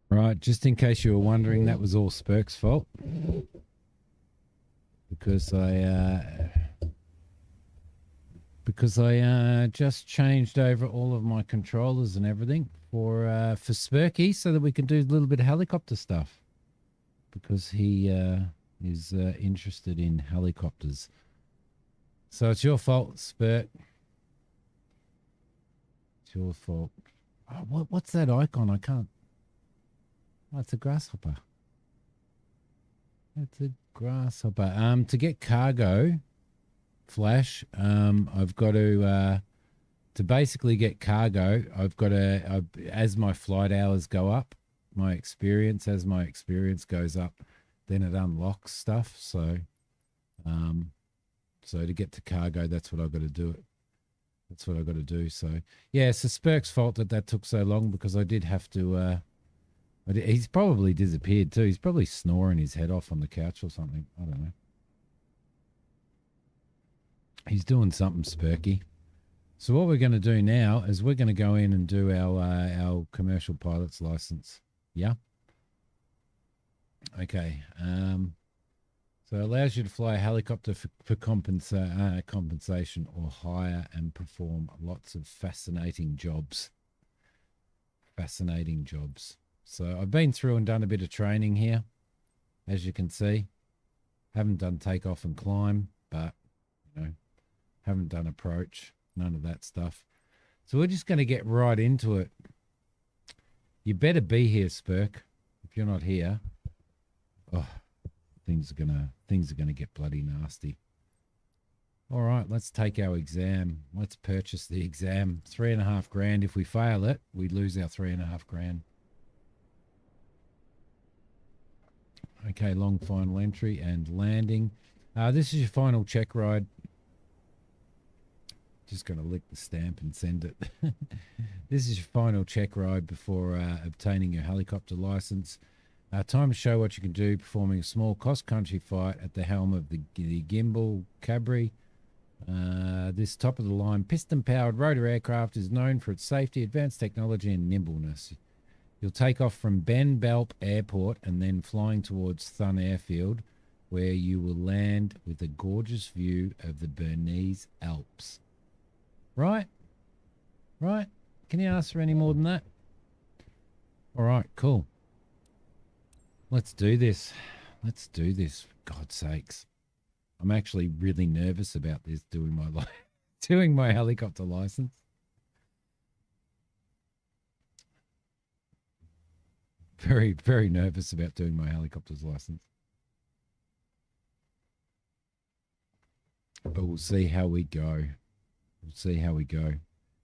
Right, just in case you were wondering, that was all Spurk's fault. Because I just changed over all of my controllers and everything for Spurky so that we can do a little bit of helicopter stuff. Because he is interested in helicopters. So it's your fault, Spurt. It's your fault. Oh, what's that icon? I can't. Oh, it's a grasshopper. It's a grasshopper. To get cargo, Flash, I've got to basically get cargo, I've got to, as my flight hours go up, as my experience goes up, then it unlocks stuff. So, so to get to cargo, that's what I've got to do. That's what I've got to do. So, yeah, so Spurk's fault that took so long because I did have to. He's probably disappeared too. He's probably snoring his head off on the couch or something. I don't know. He's doing something, Spurky. So what we're going to do now is we're going to go in and do our commercial pilot's license. Yeah. Okay. So it allows you to fly a helicopter for compensation or hire and perform lots of fascinating jobs. Fascinating jobs. So I've been through and done a bit of training here, as you can see. Haven't done takeoff and climb, but, you know, haven't done approach, none of that stuff. So we're just going to get right into it. You better be here, Spurk. If you're not here, oh, things are gonna get bloody nasty. All right, let's take our exam. Let's purchase the exam. $3.5 grand. If we fail it, we lose our $3.5 grand. Okay, long final entry and landing. This is your final check ride. Just going to lick the stamp and send it. This is your final check ride before obtaining your helicopter license. Time to show what you can do performing a small cross-country flight at the helm of the gimbal Cabri. This top-of-the-line piston-powered rotor aircraft is known for its safety, advanced technology, and nimbleness. You'll take off from Ben Belp Airport and then flying towards Thun Airfield, where you will land with a gorgeous view of the Bernese Alps. Right? Right? Can you ask for any more than that? All right, cool. Let's do this. Let's do this, for God's sakes. I'm actually really nervous about this, doing my helicopter license. Very, very nervous about doing my helicopter's license. But we'll see how we go. We'll see how we go.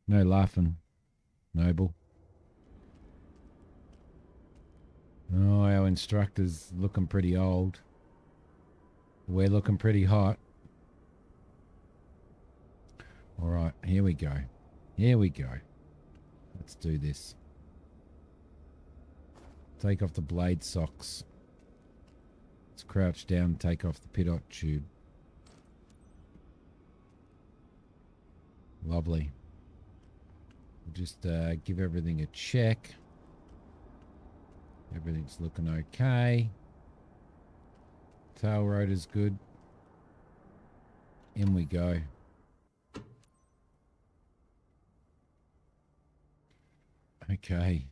No laughing, Noble. Oh, our instructor's looking pretty old. We're looking pretty hot. All right, here we go. Here we go. Let's do this. Take off the blade socks. Let's crouch down and take off the pitot tube. Lovely. We'll just give everything a check. Everything's looking okay. Tail rotor's good. In we go. Okay.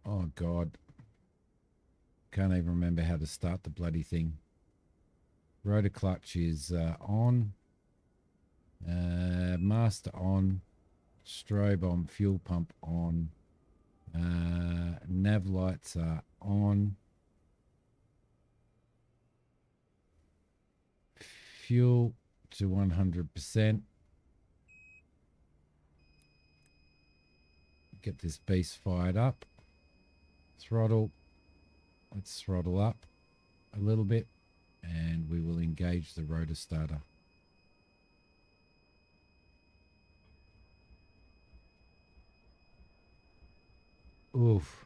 Oh, God. Can't even remember how to start the bloody thing. Rotor clutch is on. Master on. Strobe on. Fuel pump on. Nav lights are on. Fuel to 100%. Get this beast fired up. Throttle. Let's throttle up a little bit and we will engage the rotor starter. Oof.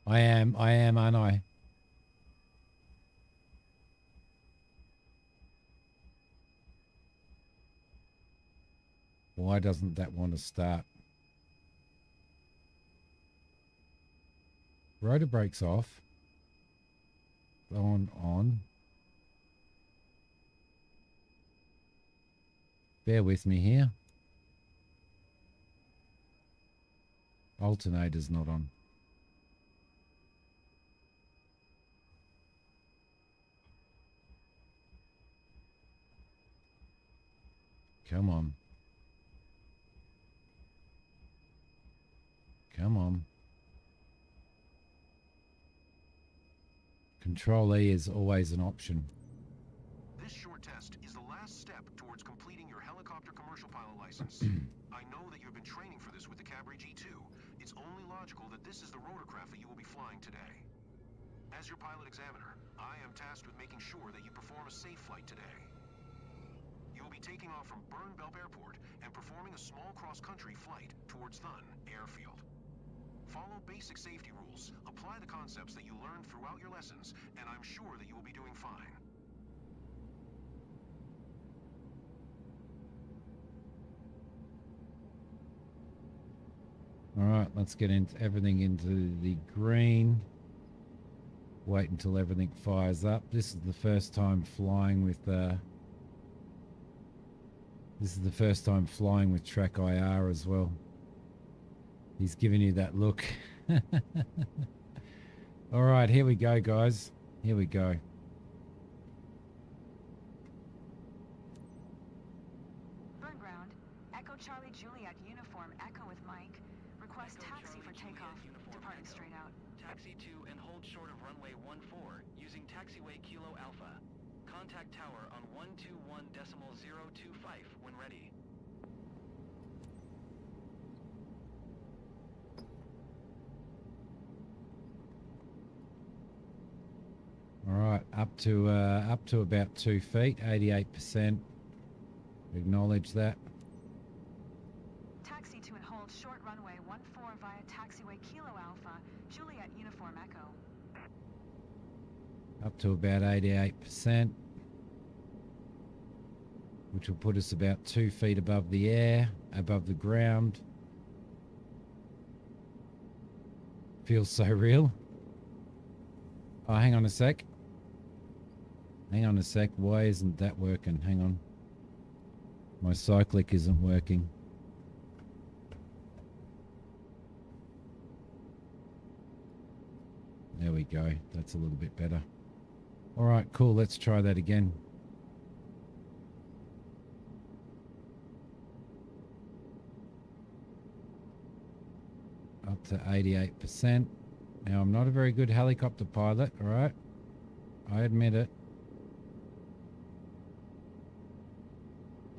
I am, aren't I? Why doesn't that want to start? Rotor brakes off. On. Bear with me here. Alternator's not on. Come on. Come on. Control E is always an option. This short test is the last step towards completing your helicopter commercial pilot license. I know that you've been training for this with the Cabri G2. It's only logical that this is the rotorcraft that you will be flying today. As your pilot examiner, I am tasked with making sure that you perform a safe flight today. You will be taking off from Bernbelp Airport and performing a small cross-country flight towards Thun Airfield. Follow basic safety rules, apply the concepts that you learned throughout your lessons, and I'm sure that you will be doing fine. All right, let's get into everything into the green. Wait until everything fires up. This is the first time flying with Track IR as well. He's giving you that look. All right, here we go, guys. Here we go. Burn ground. Echo Charlie Juliet uniform. Echo with Mike. Request taxi for takeoff. Departing straight out. Taxi to and hold short of runway 14 using taxiway Kilo Alpha. Contact tower on 121.025 when ready. All right, up to about 2 feet, 88%. Acknowledge that. Taxi to and hold short runway 14 via taxiway Kilo Alpha. Juliet uniform Echo. Up to about 88%, which will put us about 2 feet above the air, above the ground. Feels so real. Oh, hang on a sec. Hang on a sec. Why isn't that working? Hang on. My cyclic isn't working. There we go. That's a little bit better. All right, cool. Let's try that again. Up to 88%. Now, I'm not a very good helicopter pilot, all right? I admit it.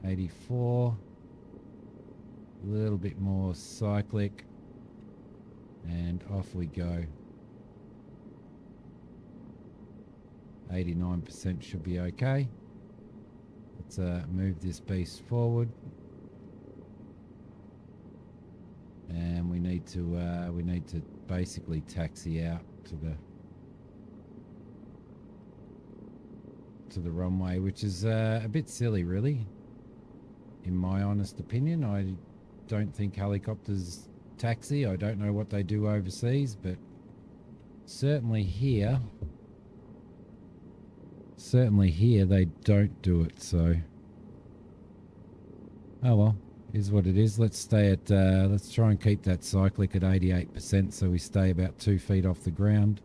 84. A little bit more cyclic. And off we go. 89% should be okay. Let's move this beast forward. And we need to basically taxi out to the runway, which is a bit silly, really. In my honest opinion, I don't think helicopters taxi. I don't know what they do overseas, but certainly here they don't do it. So, oh well. Is what it is. Let's stay at, let's try and keep that cyclic at 88% so we stay about 2 feet off the ground.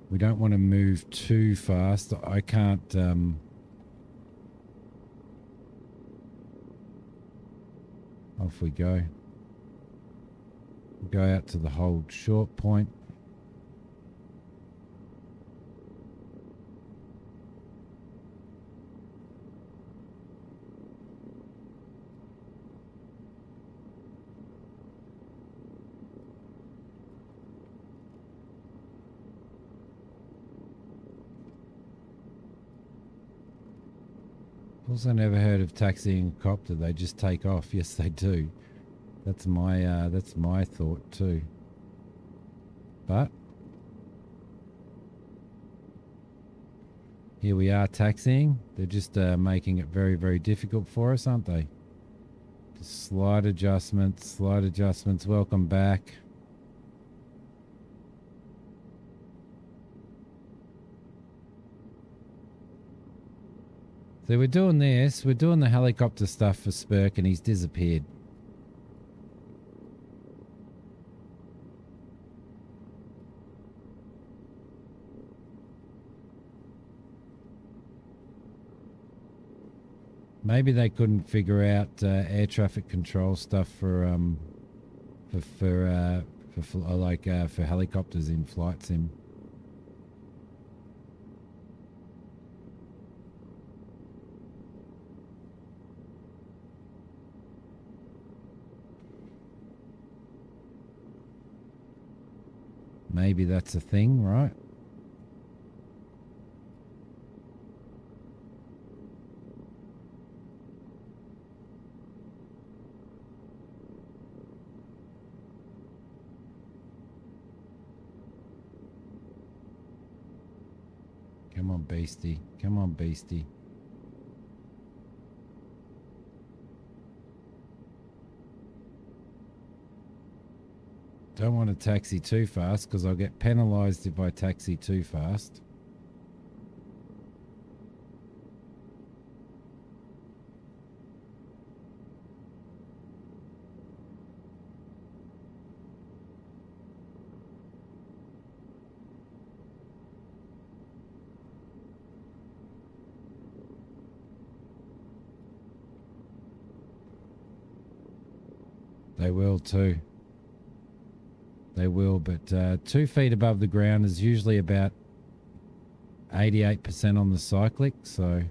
We don't want to move too fast. I can't, off we go. We'll go out to the hold short point. Also never heard of taxiing a copter. They just take off. Yes, they do. That's my thought too. But here we are taxiing. They're just making it very, very difficult for us, aren't they? Just slight adjustments, slight adjustments. Welcome back. So we're doing this. We're doing the helicopter stuff for Spurk, and he's disappeared. Maybe they couldn't figure out air traffic control stuff for helicopters in flight sim. Maybe that's a thing, right? Come on, beastie. Come on, beastie. Don't want to taxi too fast because I'll get penalised if I taxi too fast. They will too. They will, but 2 feet above the ground is usually about 88% on the cyclic, so...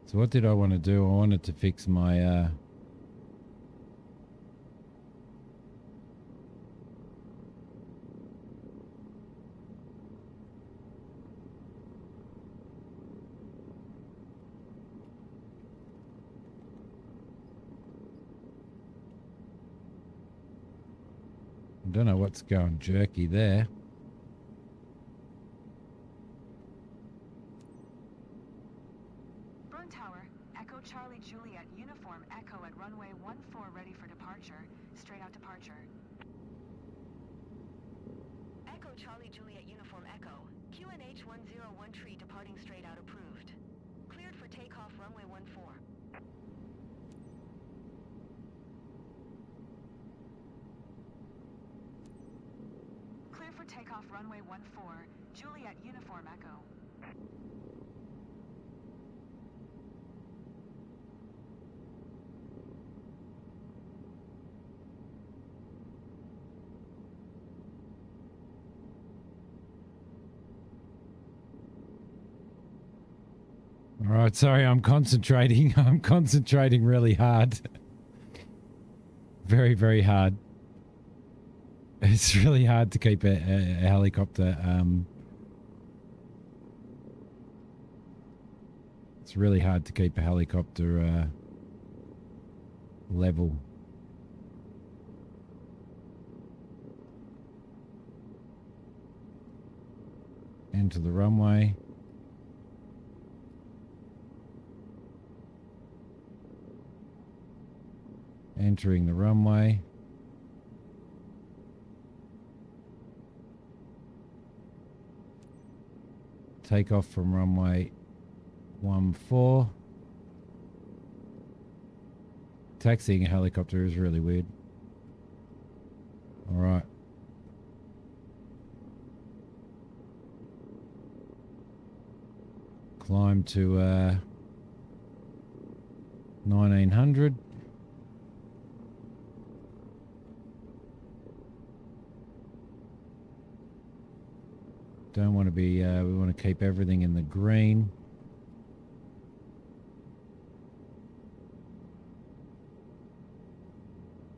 So what did I want to do? I wanted to fix my... I don't know what's going jerky there. Burn Tower, Echo Charlie Juliet, uniform Echo at runway 14 ready for departure. Straight out departure. Echo Charlie Juliet, uniform Echo. QNH 101 tree departing straight out approved. Cleared for takeoff runway 14. Clear for takeoff runway 14, Juliet uniform Echo. All right, sorry, I'm concentrating. I'm concentrating really hard. Very, very hard. It's really hard to keep a helicopter. It's really hard to keep a helicopter level. Enter the runway. Entering the runway. Take off from runway 14. Taxiing a helicopter is really weird. All right. Climb to 1900. Don't want to be, we want to keep everything in the green.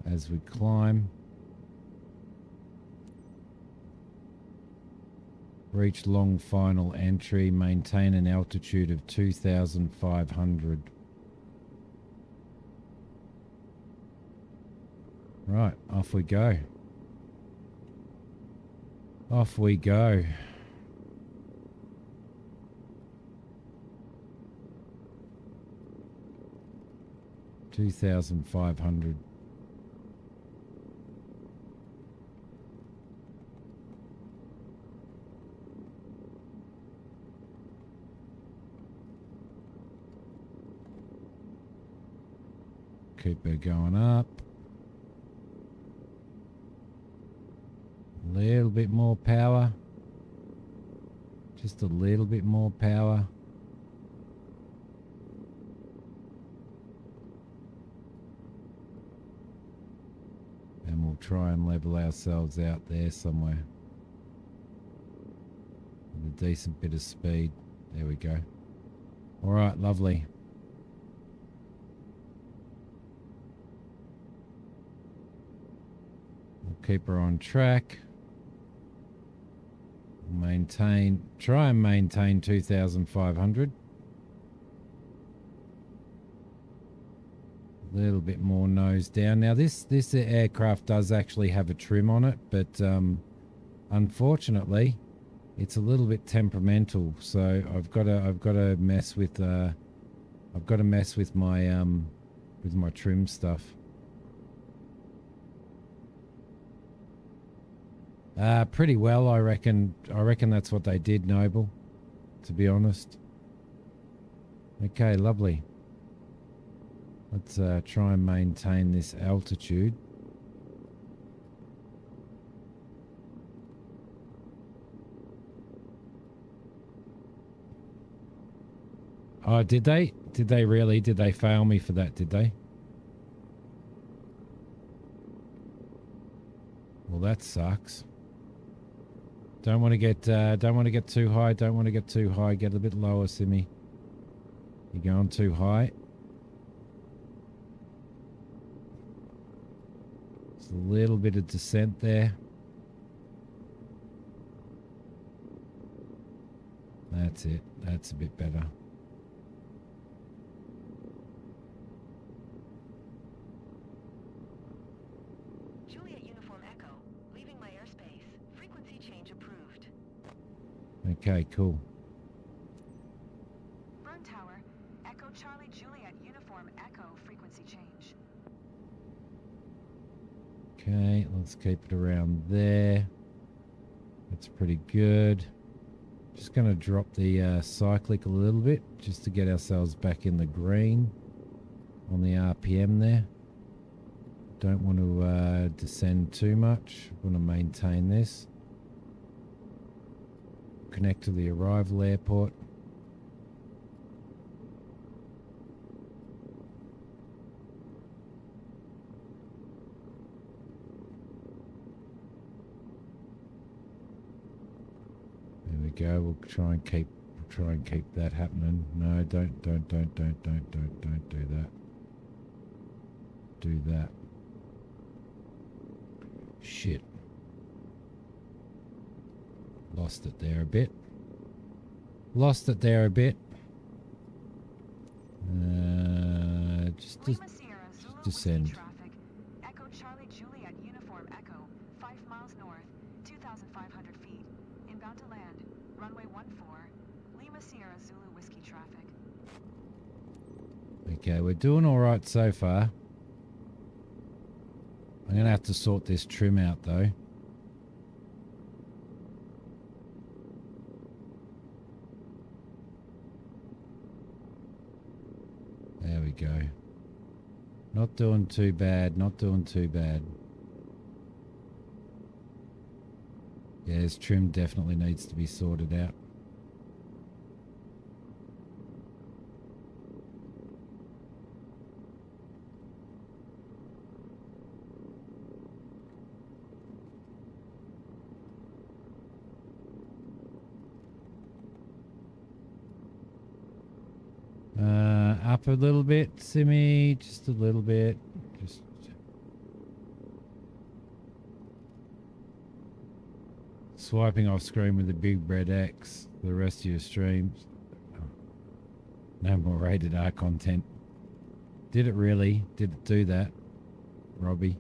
As we climb. Reach long final entry, maintain an altitude of 2,500. Right, off we go. Off we go. 2,500. Keep her going up. A little bit more power. Just a little bit more power. And we'll try and level ourselves out there somewhere. With a decent bit of speed. There we go. All right, lovely. We'll keep her on track. Try and maintain 2,500. A little bit more nose down. Now this aircraft does actually have a trim on it, but unfortunately, it's a little bit temperamental. So I've got to mess with my trim stuff. Pretty well, I reckon. I reckon that's what they did, Noble, to be honest. Okay, lovely. Let's try and maintain this altitude. Oh, did they? Did they really? Did they fail me for that, did they? Well, that sucks. Don't want to get too high. Don't want to get too high. Get a bit lower, Simi. You're going too high. There's a little bit of descent there. That's it. That's a bit better. Okay, cool. Burn Tower, Echo Charlie Juliet Uniform Echo frequency change. Okay, let's keep it around there. That's pretty good. Just going to drop the cyclic a little bit just to get ourselves back in the green on the RPM there. Don't want to descend too much. Want to maintain this. Connect to the arrival airport. There we go. We'll try and keep that happening. No, don't do that. Do that. Shit. Lost it there a bit. Just descend. Traffic. Echo Charlie Juliet Uniform Echo, 5 miles north, 2,500 feet. Inbound to land, runway 14, Lima Sierra Zulu Whiskey traffic. Okay, we're doing all right so far. I'm going to have to sort this trim out though. There we go. Not doing too bad. Yeah, this trim definitely needs to be sorted out. Up a little bit, Simi, just a little bit. Just swiping off screen with the big red X for the rest of your streams. No more rated R content. Did it really? Did it do that, Robbie?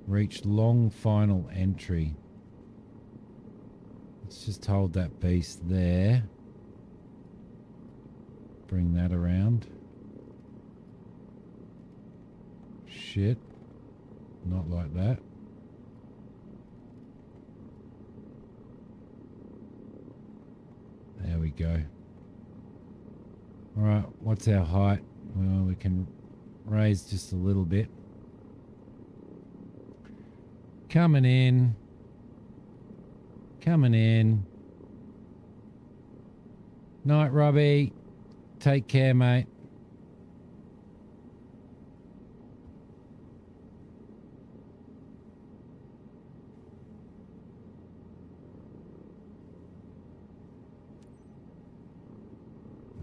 Reached long final entry. Let's just hold that beast there. Bring that around. Shit. Not like that. go. All right, what's our height? Well, we can raise just a little bit. Coming in. Coming in. Night, Robbie. Take care, mate.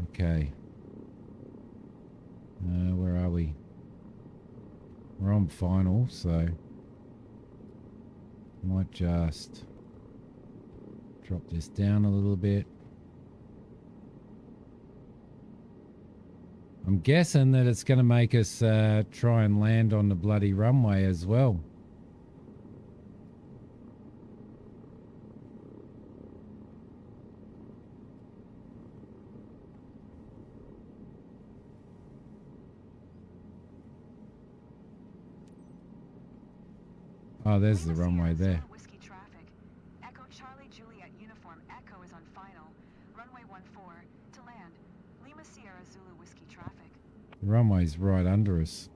Okay. Where are we? We're on final, so might just drop this down a little bit. I'm guessing that it's going to make us try and land on the bloody runway as well. Oh, there's the runway there. Whiskey traffic. Echo Charlie Juliet uniform Echo is on final. Runway 14 to land. Lima Sierra Zulu whiskey traffic. The runway's right under us.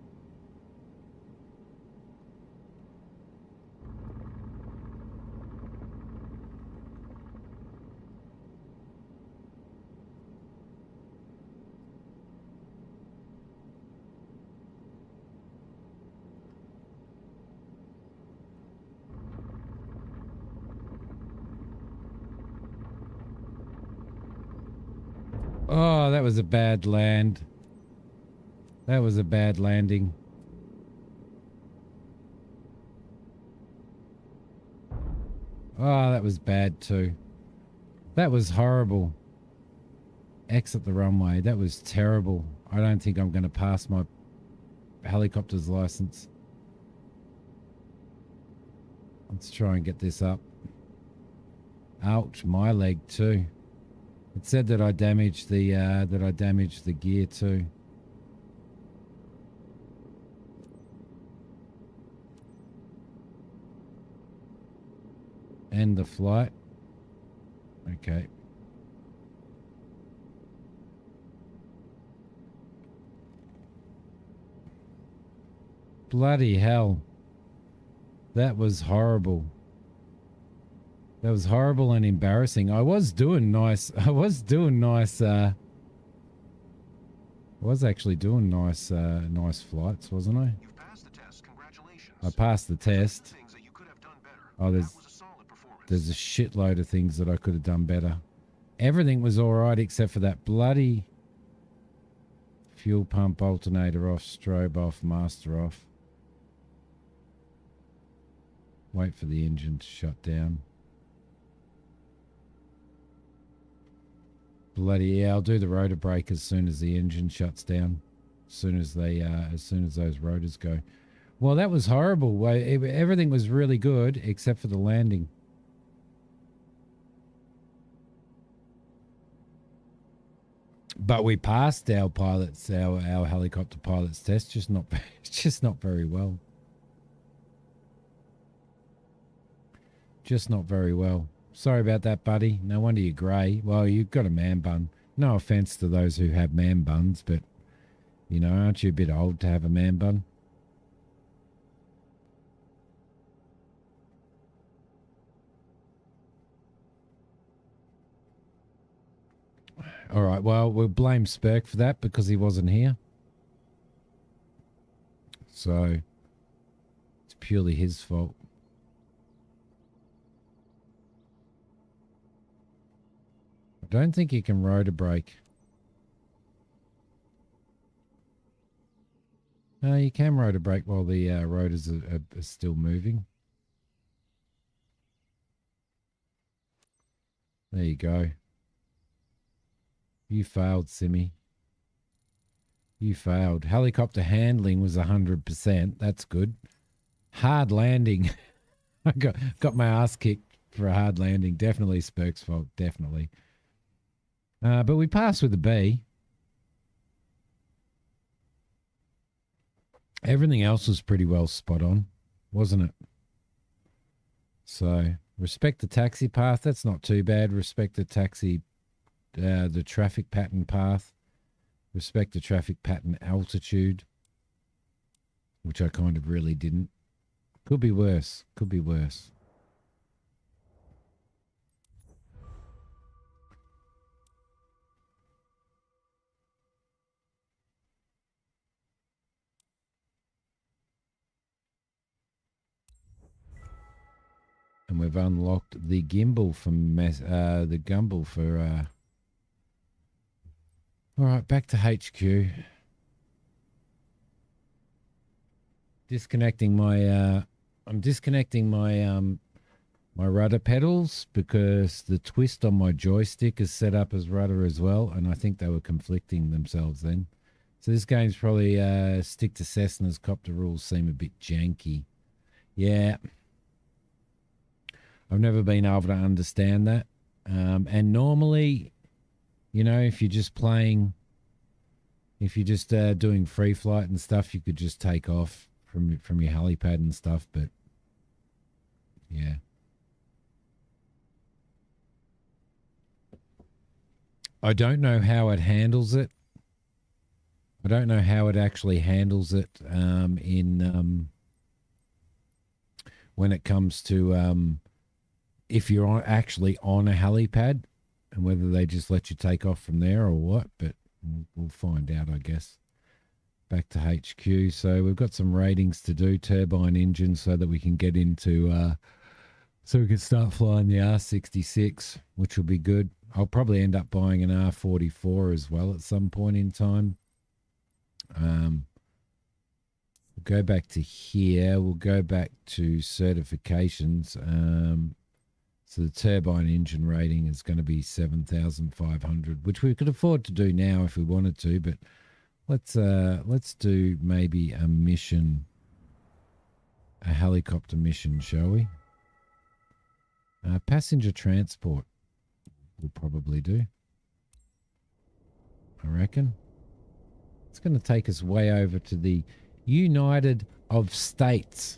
Oh, that was a bad land. That was a bad landing. Oh, that was bad too. That was horrible. Exit the runway. That was terrible. I don't think I'm going to pass my helicopter's license. Let's try and get this up. Ouch, my leg too. It said that I damaged the gear too. End the flight. Okay. Bloody hell. That was horrible. That was horrible and embarrassing. I was doing nice. I was actually doing nice flights, wasn't I? You've passed the test. Congratulations. I passed the test. Things that you could have done better. Oh, That was a solid performance. there's a shitload of things that I could have done better. Everything was all right except for that bloody fuel pump alternator off, strobe off, master off. Wait for the engine to shut down. Bloody yeah, I'll do the rotor brake as soon as the engine shuts down. As soon as those rotors go. Well, that was horrible. Everything was really good except for the landing. But we passed our helicopter pilot's test, just not very well. Just not very well. Sorry about that, buddy. No wonder you're grey. Well, you've got a man bun. No offence to those who have man buns, but, you know, aren't you a bit old to have a man bun? All right, well, we'll blame Spurk for that because he wasn't here. So, it's purely his fault. I don't think you can rotor brake. No, you can rotor brake while the rotors are still moving. There you go. You failed, Simi. You failed. Helicopter handling was 100%. That's good. Hard landing. I got my ass kicked for a hard landing. Definitely Spurk's fault. Definitely. But we passed with a B. Everything else was pretty well spot on, wasn't it? So, respect the taxi path. That's not too bad. Respect the taxi the traffic pattern path, respect the traffic pattern altitude, which I kind of really didn't. Could be worse. Could be worse. And we've unlocked the gimbal from the gimbal for. All right, back to HQ. Disconnecting my. I'm disconnecting my my rudder pedals because the twist on my joystick is set up as rudder as well, and I think they were conflicting themselves then. So this game's probably stick to Cessna's copter rules seem a bit janky. Yeah. I've never been able to understand that. And normally, you know, if you're just playing, if you're just doing free flight and stuff, you could just take off from your helipad and stuff. But yeah. I don't know how it handles it. I don't know how it actually handles it in when it comes to if you're actually on a helipad and whether they just let you take off from there or what, but we'll find out, I guess. Back to HQ. So we've got some ratings to do, turbine engine, so that we can get into, so we can start flying the R66, which will be good. I'll probably end up buying an R44 as well at some point in time. We'll go back to here. We'll go back to certifications. So the turbine engine rating is going to be 7,500, which we could afford to do now if we wanted to. But let's do maybe a mission, a helicopter mission, shall we? Passenger transport we'll probably do, I reckon. It's going to take us way over to the United of States.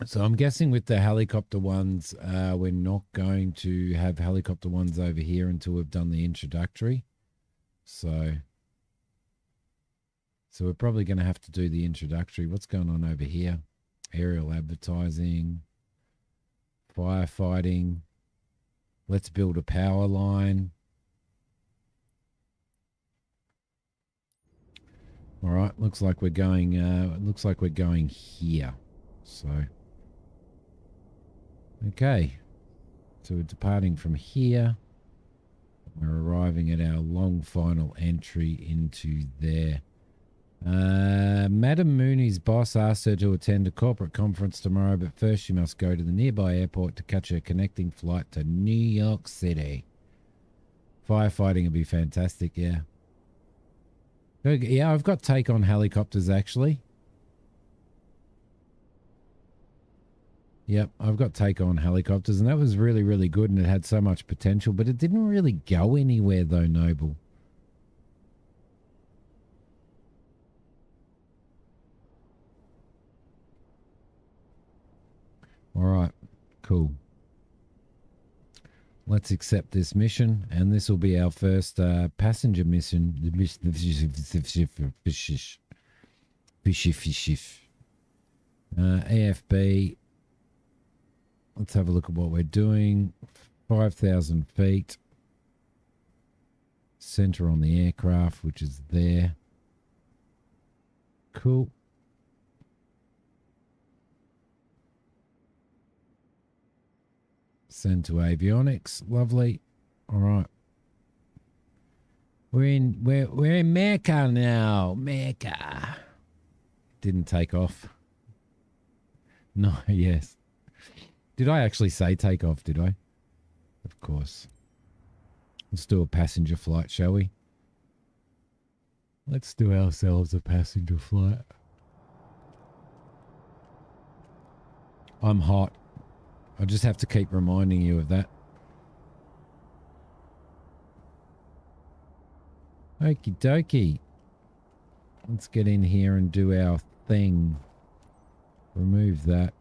So I'm guessing with the helicopter ones, we're not going to have helicopter ones over here until we've done the introductory. So we're probably going to have to do the introductory. What's going on over here? Aerial advertising, firefighting. Let's build a power line. All right, looks like we're going. Looks like we're going here. So, okay. So we're departing from here. We're arriving at our long final entry into there. Madam Mooney's boss asked her to attend a corporate conference tomorrow, but first she must go to the nearby airport to catch her connecting flight to New York City. Firefighting would be fantastic, yeah. Yeah, I've got take on helicopters, actually. Yep, I've got take on helicopters, and that was really, really good, and it had so much potential, but it didn't really go anywhere, though, Noble. All right, cool. Let's accept this mission, and this will be our first passenger mission. AFB. Let's have a look at what we're doing. 5,000 feet. Center on the aircraft, which is there. Cool. Send to avionics. Lovely. All right. We're in Mecca now. Mecca. Didn't take off. No, yes. Did I actually say take off, did I? Of course. Let's do a passenger flight, shall we? Let's do ourselves a passenger flight. I'm hot. I just have to keep reminding you of that. Okie dokie. Let's get in here and do our thing. Remove that.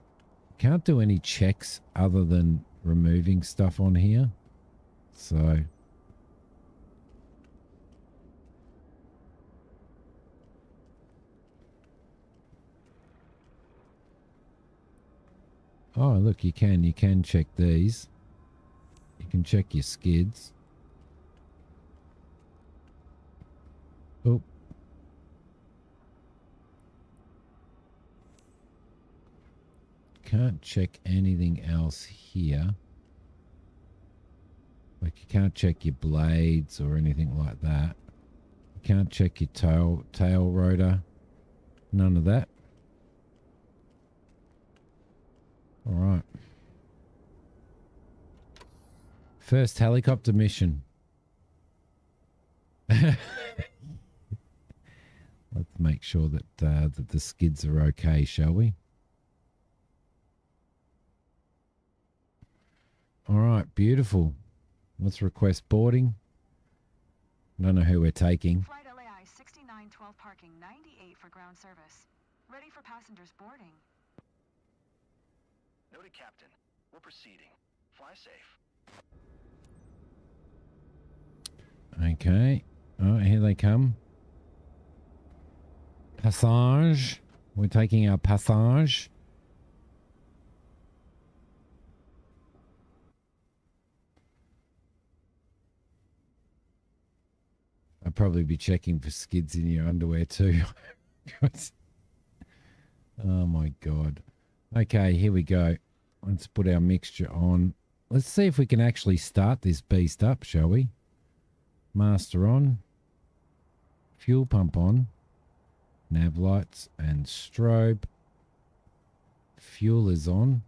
Can't do any checks other than removing stuff on here. So... oh, look, you can check these. You can check your skids. Oh. Can't check anything else here. Like you can't check your blades or anything like that. You can't check your tail rotor. None of that. All right. First helicopter mission. Let's make sure that that the skids are okay, shall we? All right, beautiful. Let's request boarding. I don't know who we're taking. Flight LAI 6912 parking 98 for ground service. Ready for passengers boarding. Noted, Captain. We're proceeding. Fly safe. Okay. Oh, here they come. Passage. We're taking our passage. I'd probably be checking for skids in your underwear too. Oh my God. Okay, here we go. Let's put our mixture on. Let's see if we can actually start this beast up, shall we? Master on. Fuel pump on. Nav lights and strobe. Fuel is on.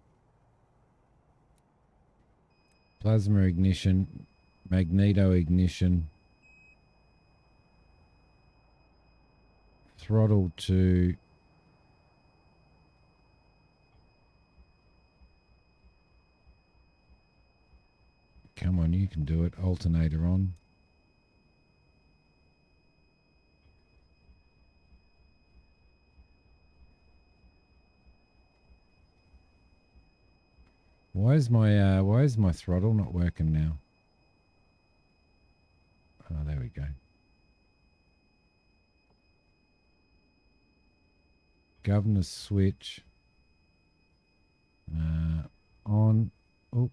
Plasma ignition. Magneto ignition. Throttle to... come on, you can do it. Alternator on. Why is my throttle not working now? Oh, there we go. Governor switch. On. Oh.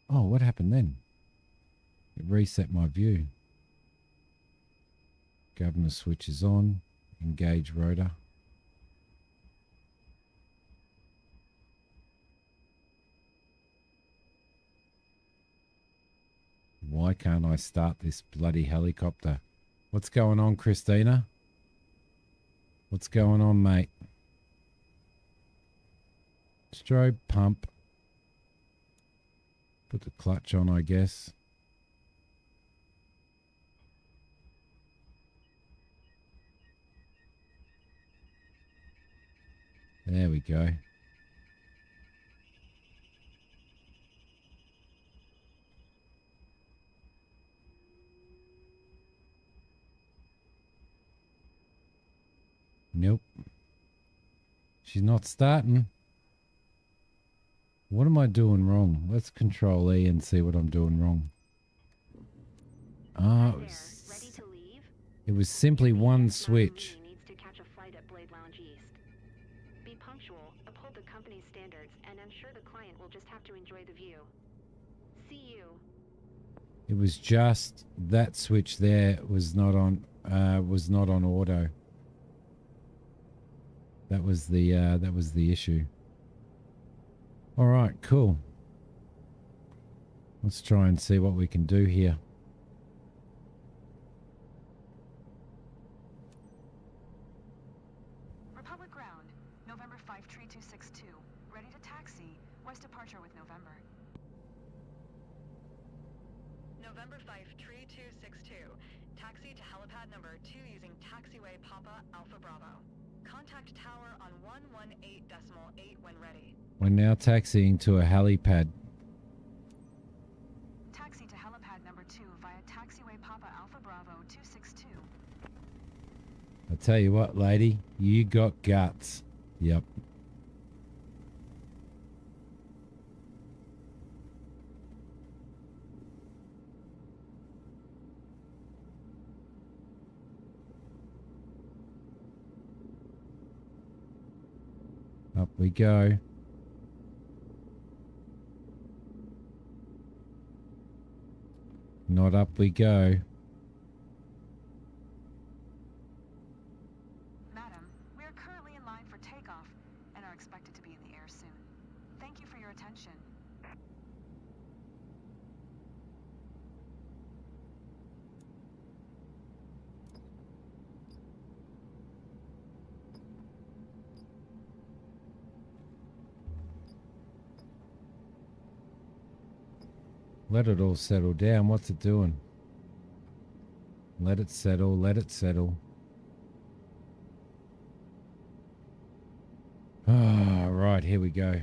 Oh, what happened then? It reset my view. Governor switch is on. Engage rotor. Why can't I start this bloody helicopter? What's going on, Christina? What's going on, mate? Strobe pump. Put the clutch on, I guess. There we go. Nope. She's not starting. What am I doing wrong? Let's control E and see what I'm doing wrong. Oh, Ready to leave? it was simply one switch. Needs to catch a flight at Blade Lounge East. Be punctual, uphold the company's standards, and I'm sure the client will just have to enjoy the view. See you. It was just that switch there was not on auto. That was the issue. All right, cool. Let's try and see what we can do here. Republic ground, November 53262. Ready to taxi. West departure with November. November 53262. Taxi to helipad number 2 using taxiway Papa Alpha Bravo. Contact tower on 118.8 when ready. We're now taxiing to a helipad. Taxi to helipad number 2 via taxiway Papa Alpha Bravo 262. I tell you what, lady, you got guts. Yep. Up we go. Not up we go. Madam, we are currently in line for takeoff and are expected to be in the air soon. Thank you for your attention. Let it all settle down. What's it doing? Let it settle. Let it settle. Ah, right. Here we go.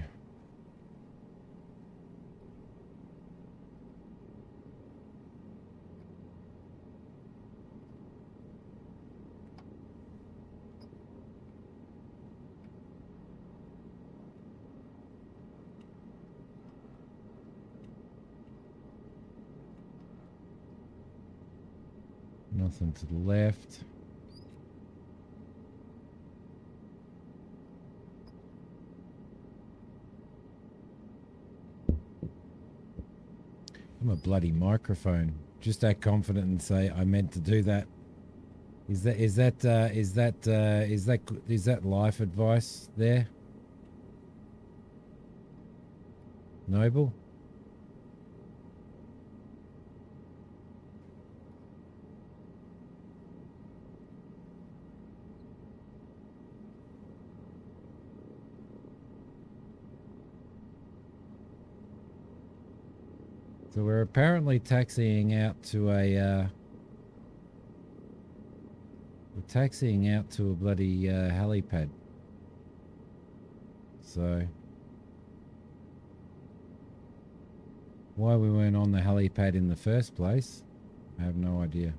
Nothing to the left. I'm a bloody microphone. Just act confident and say I meant to do that. Is that life advice there? Noble? So we're apparently taxiing out to a we're taxiing out to a bloody helipad. So why we weren't on the helipad in the first place, I have no idea.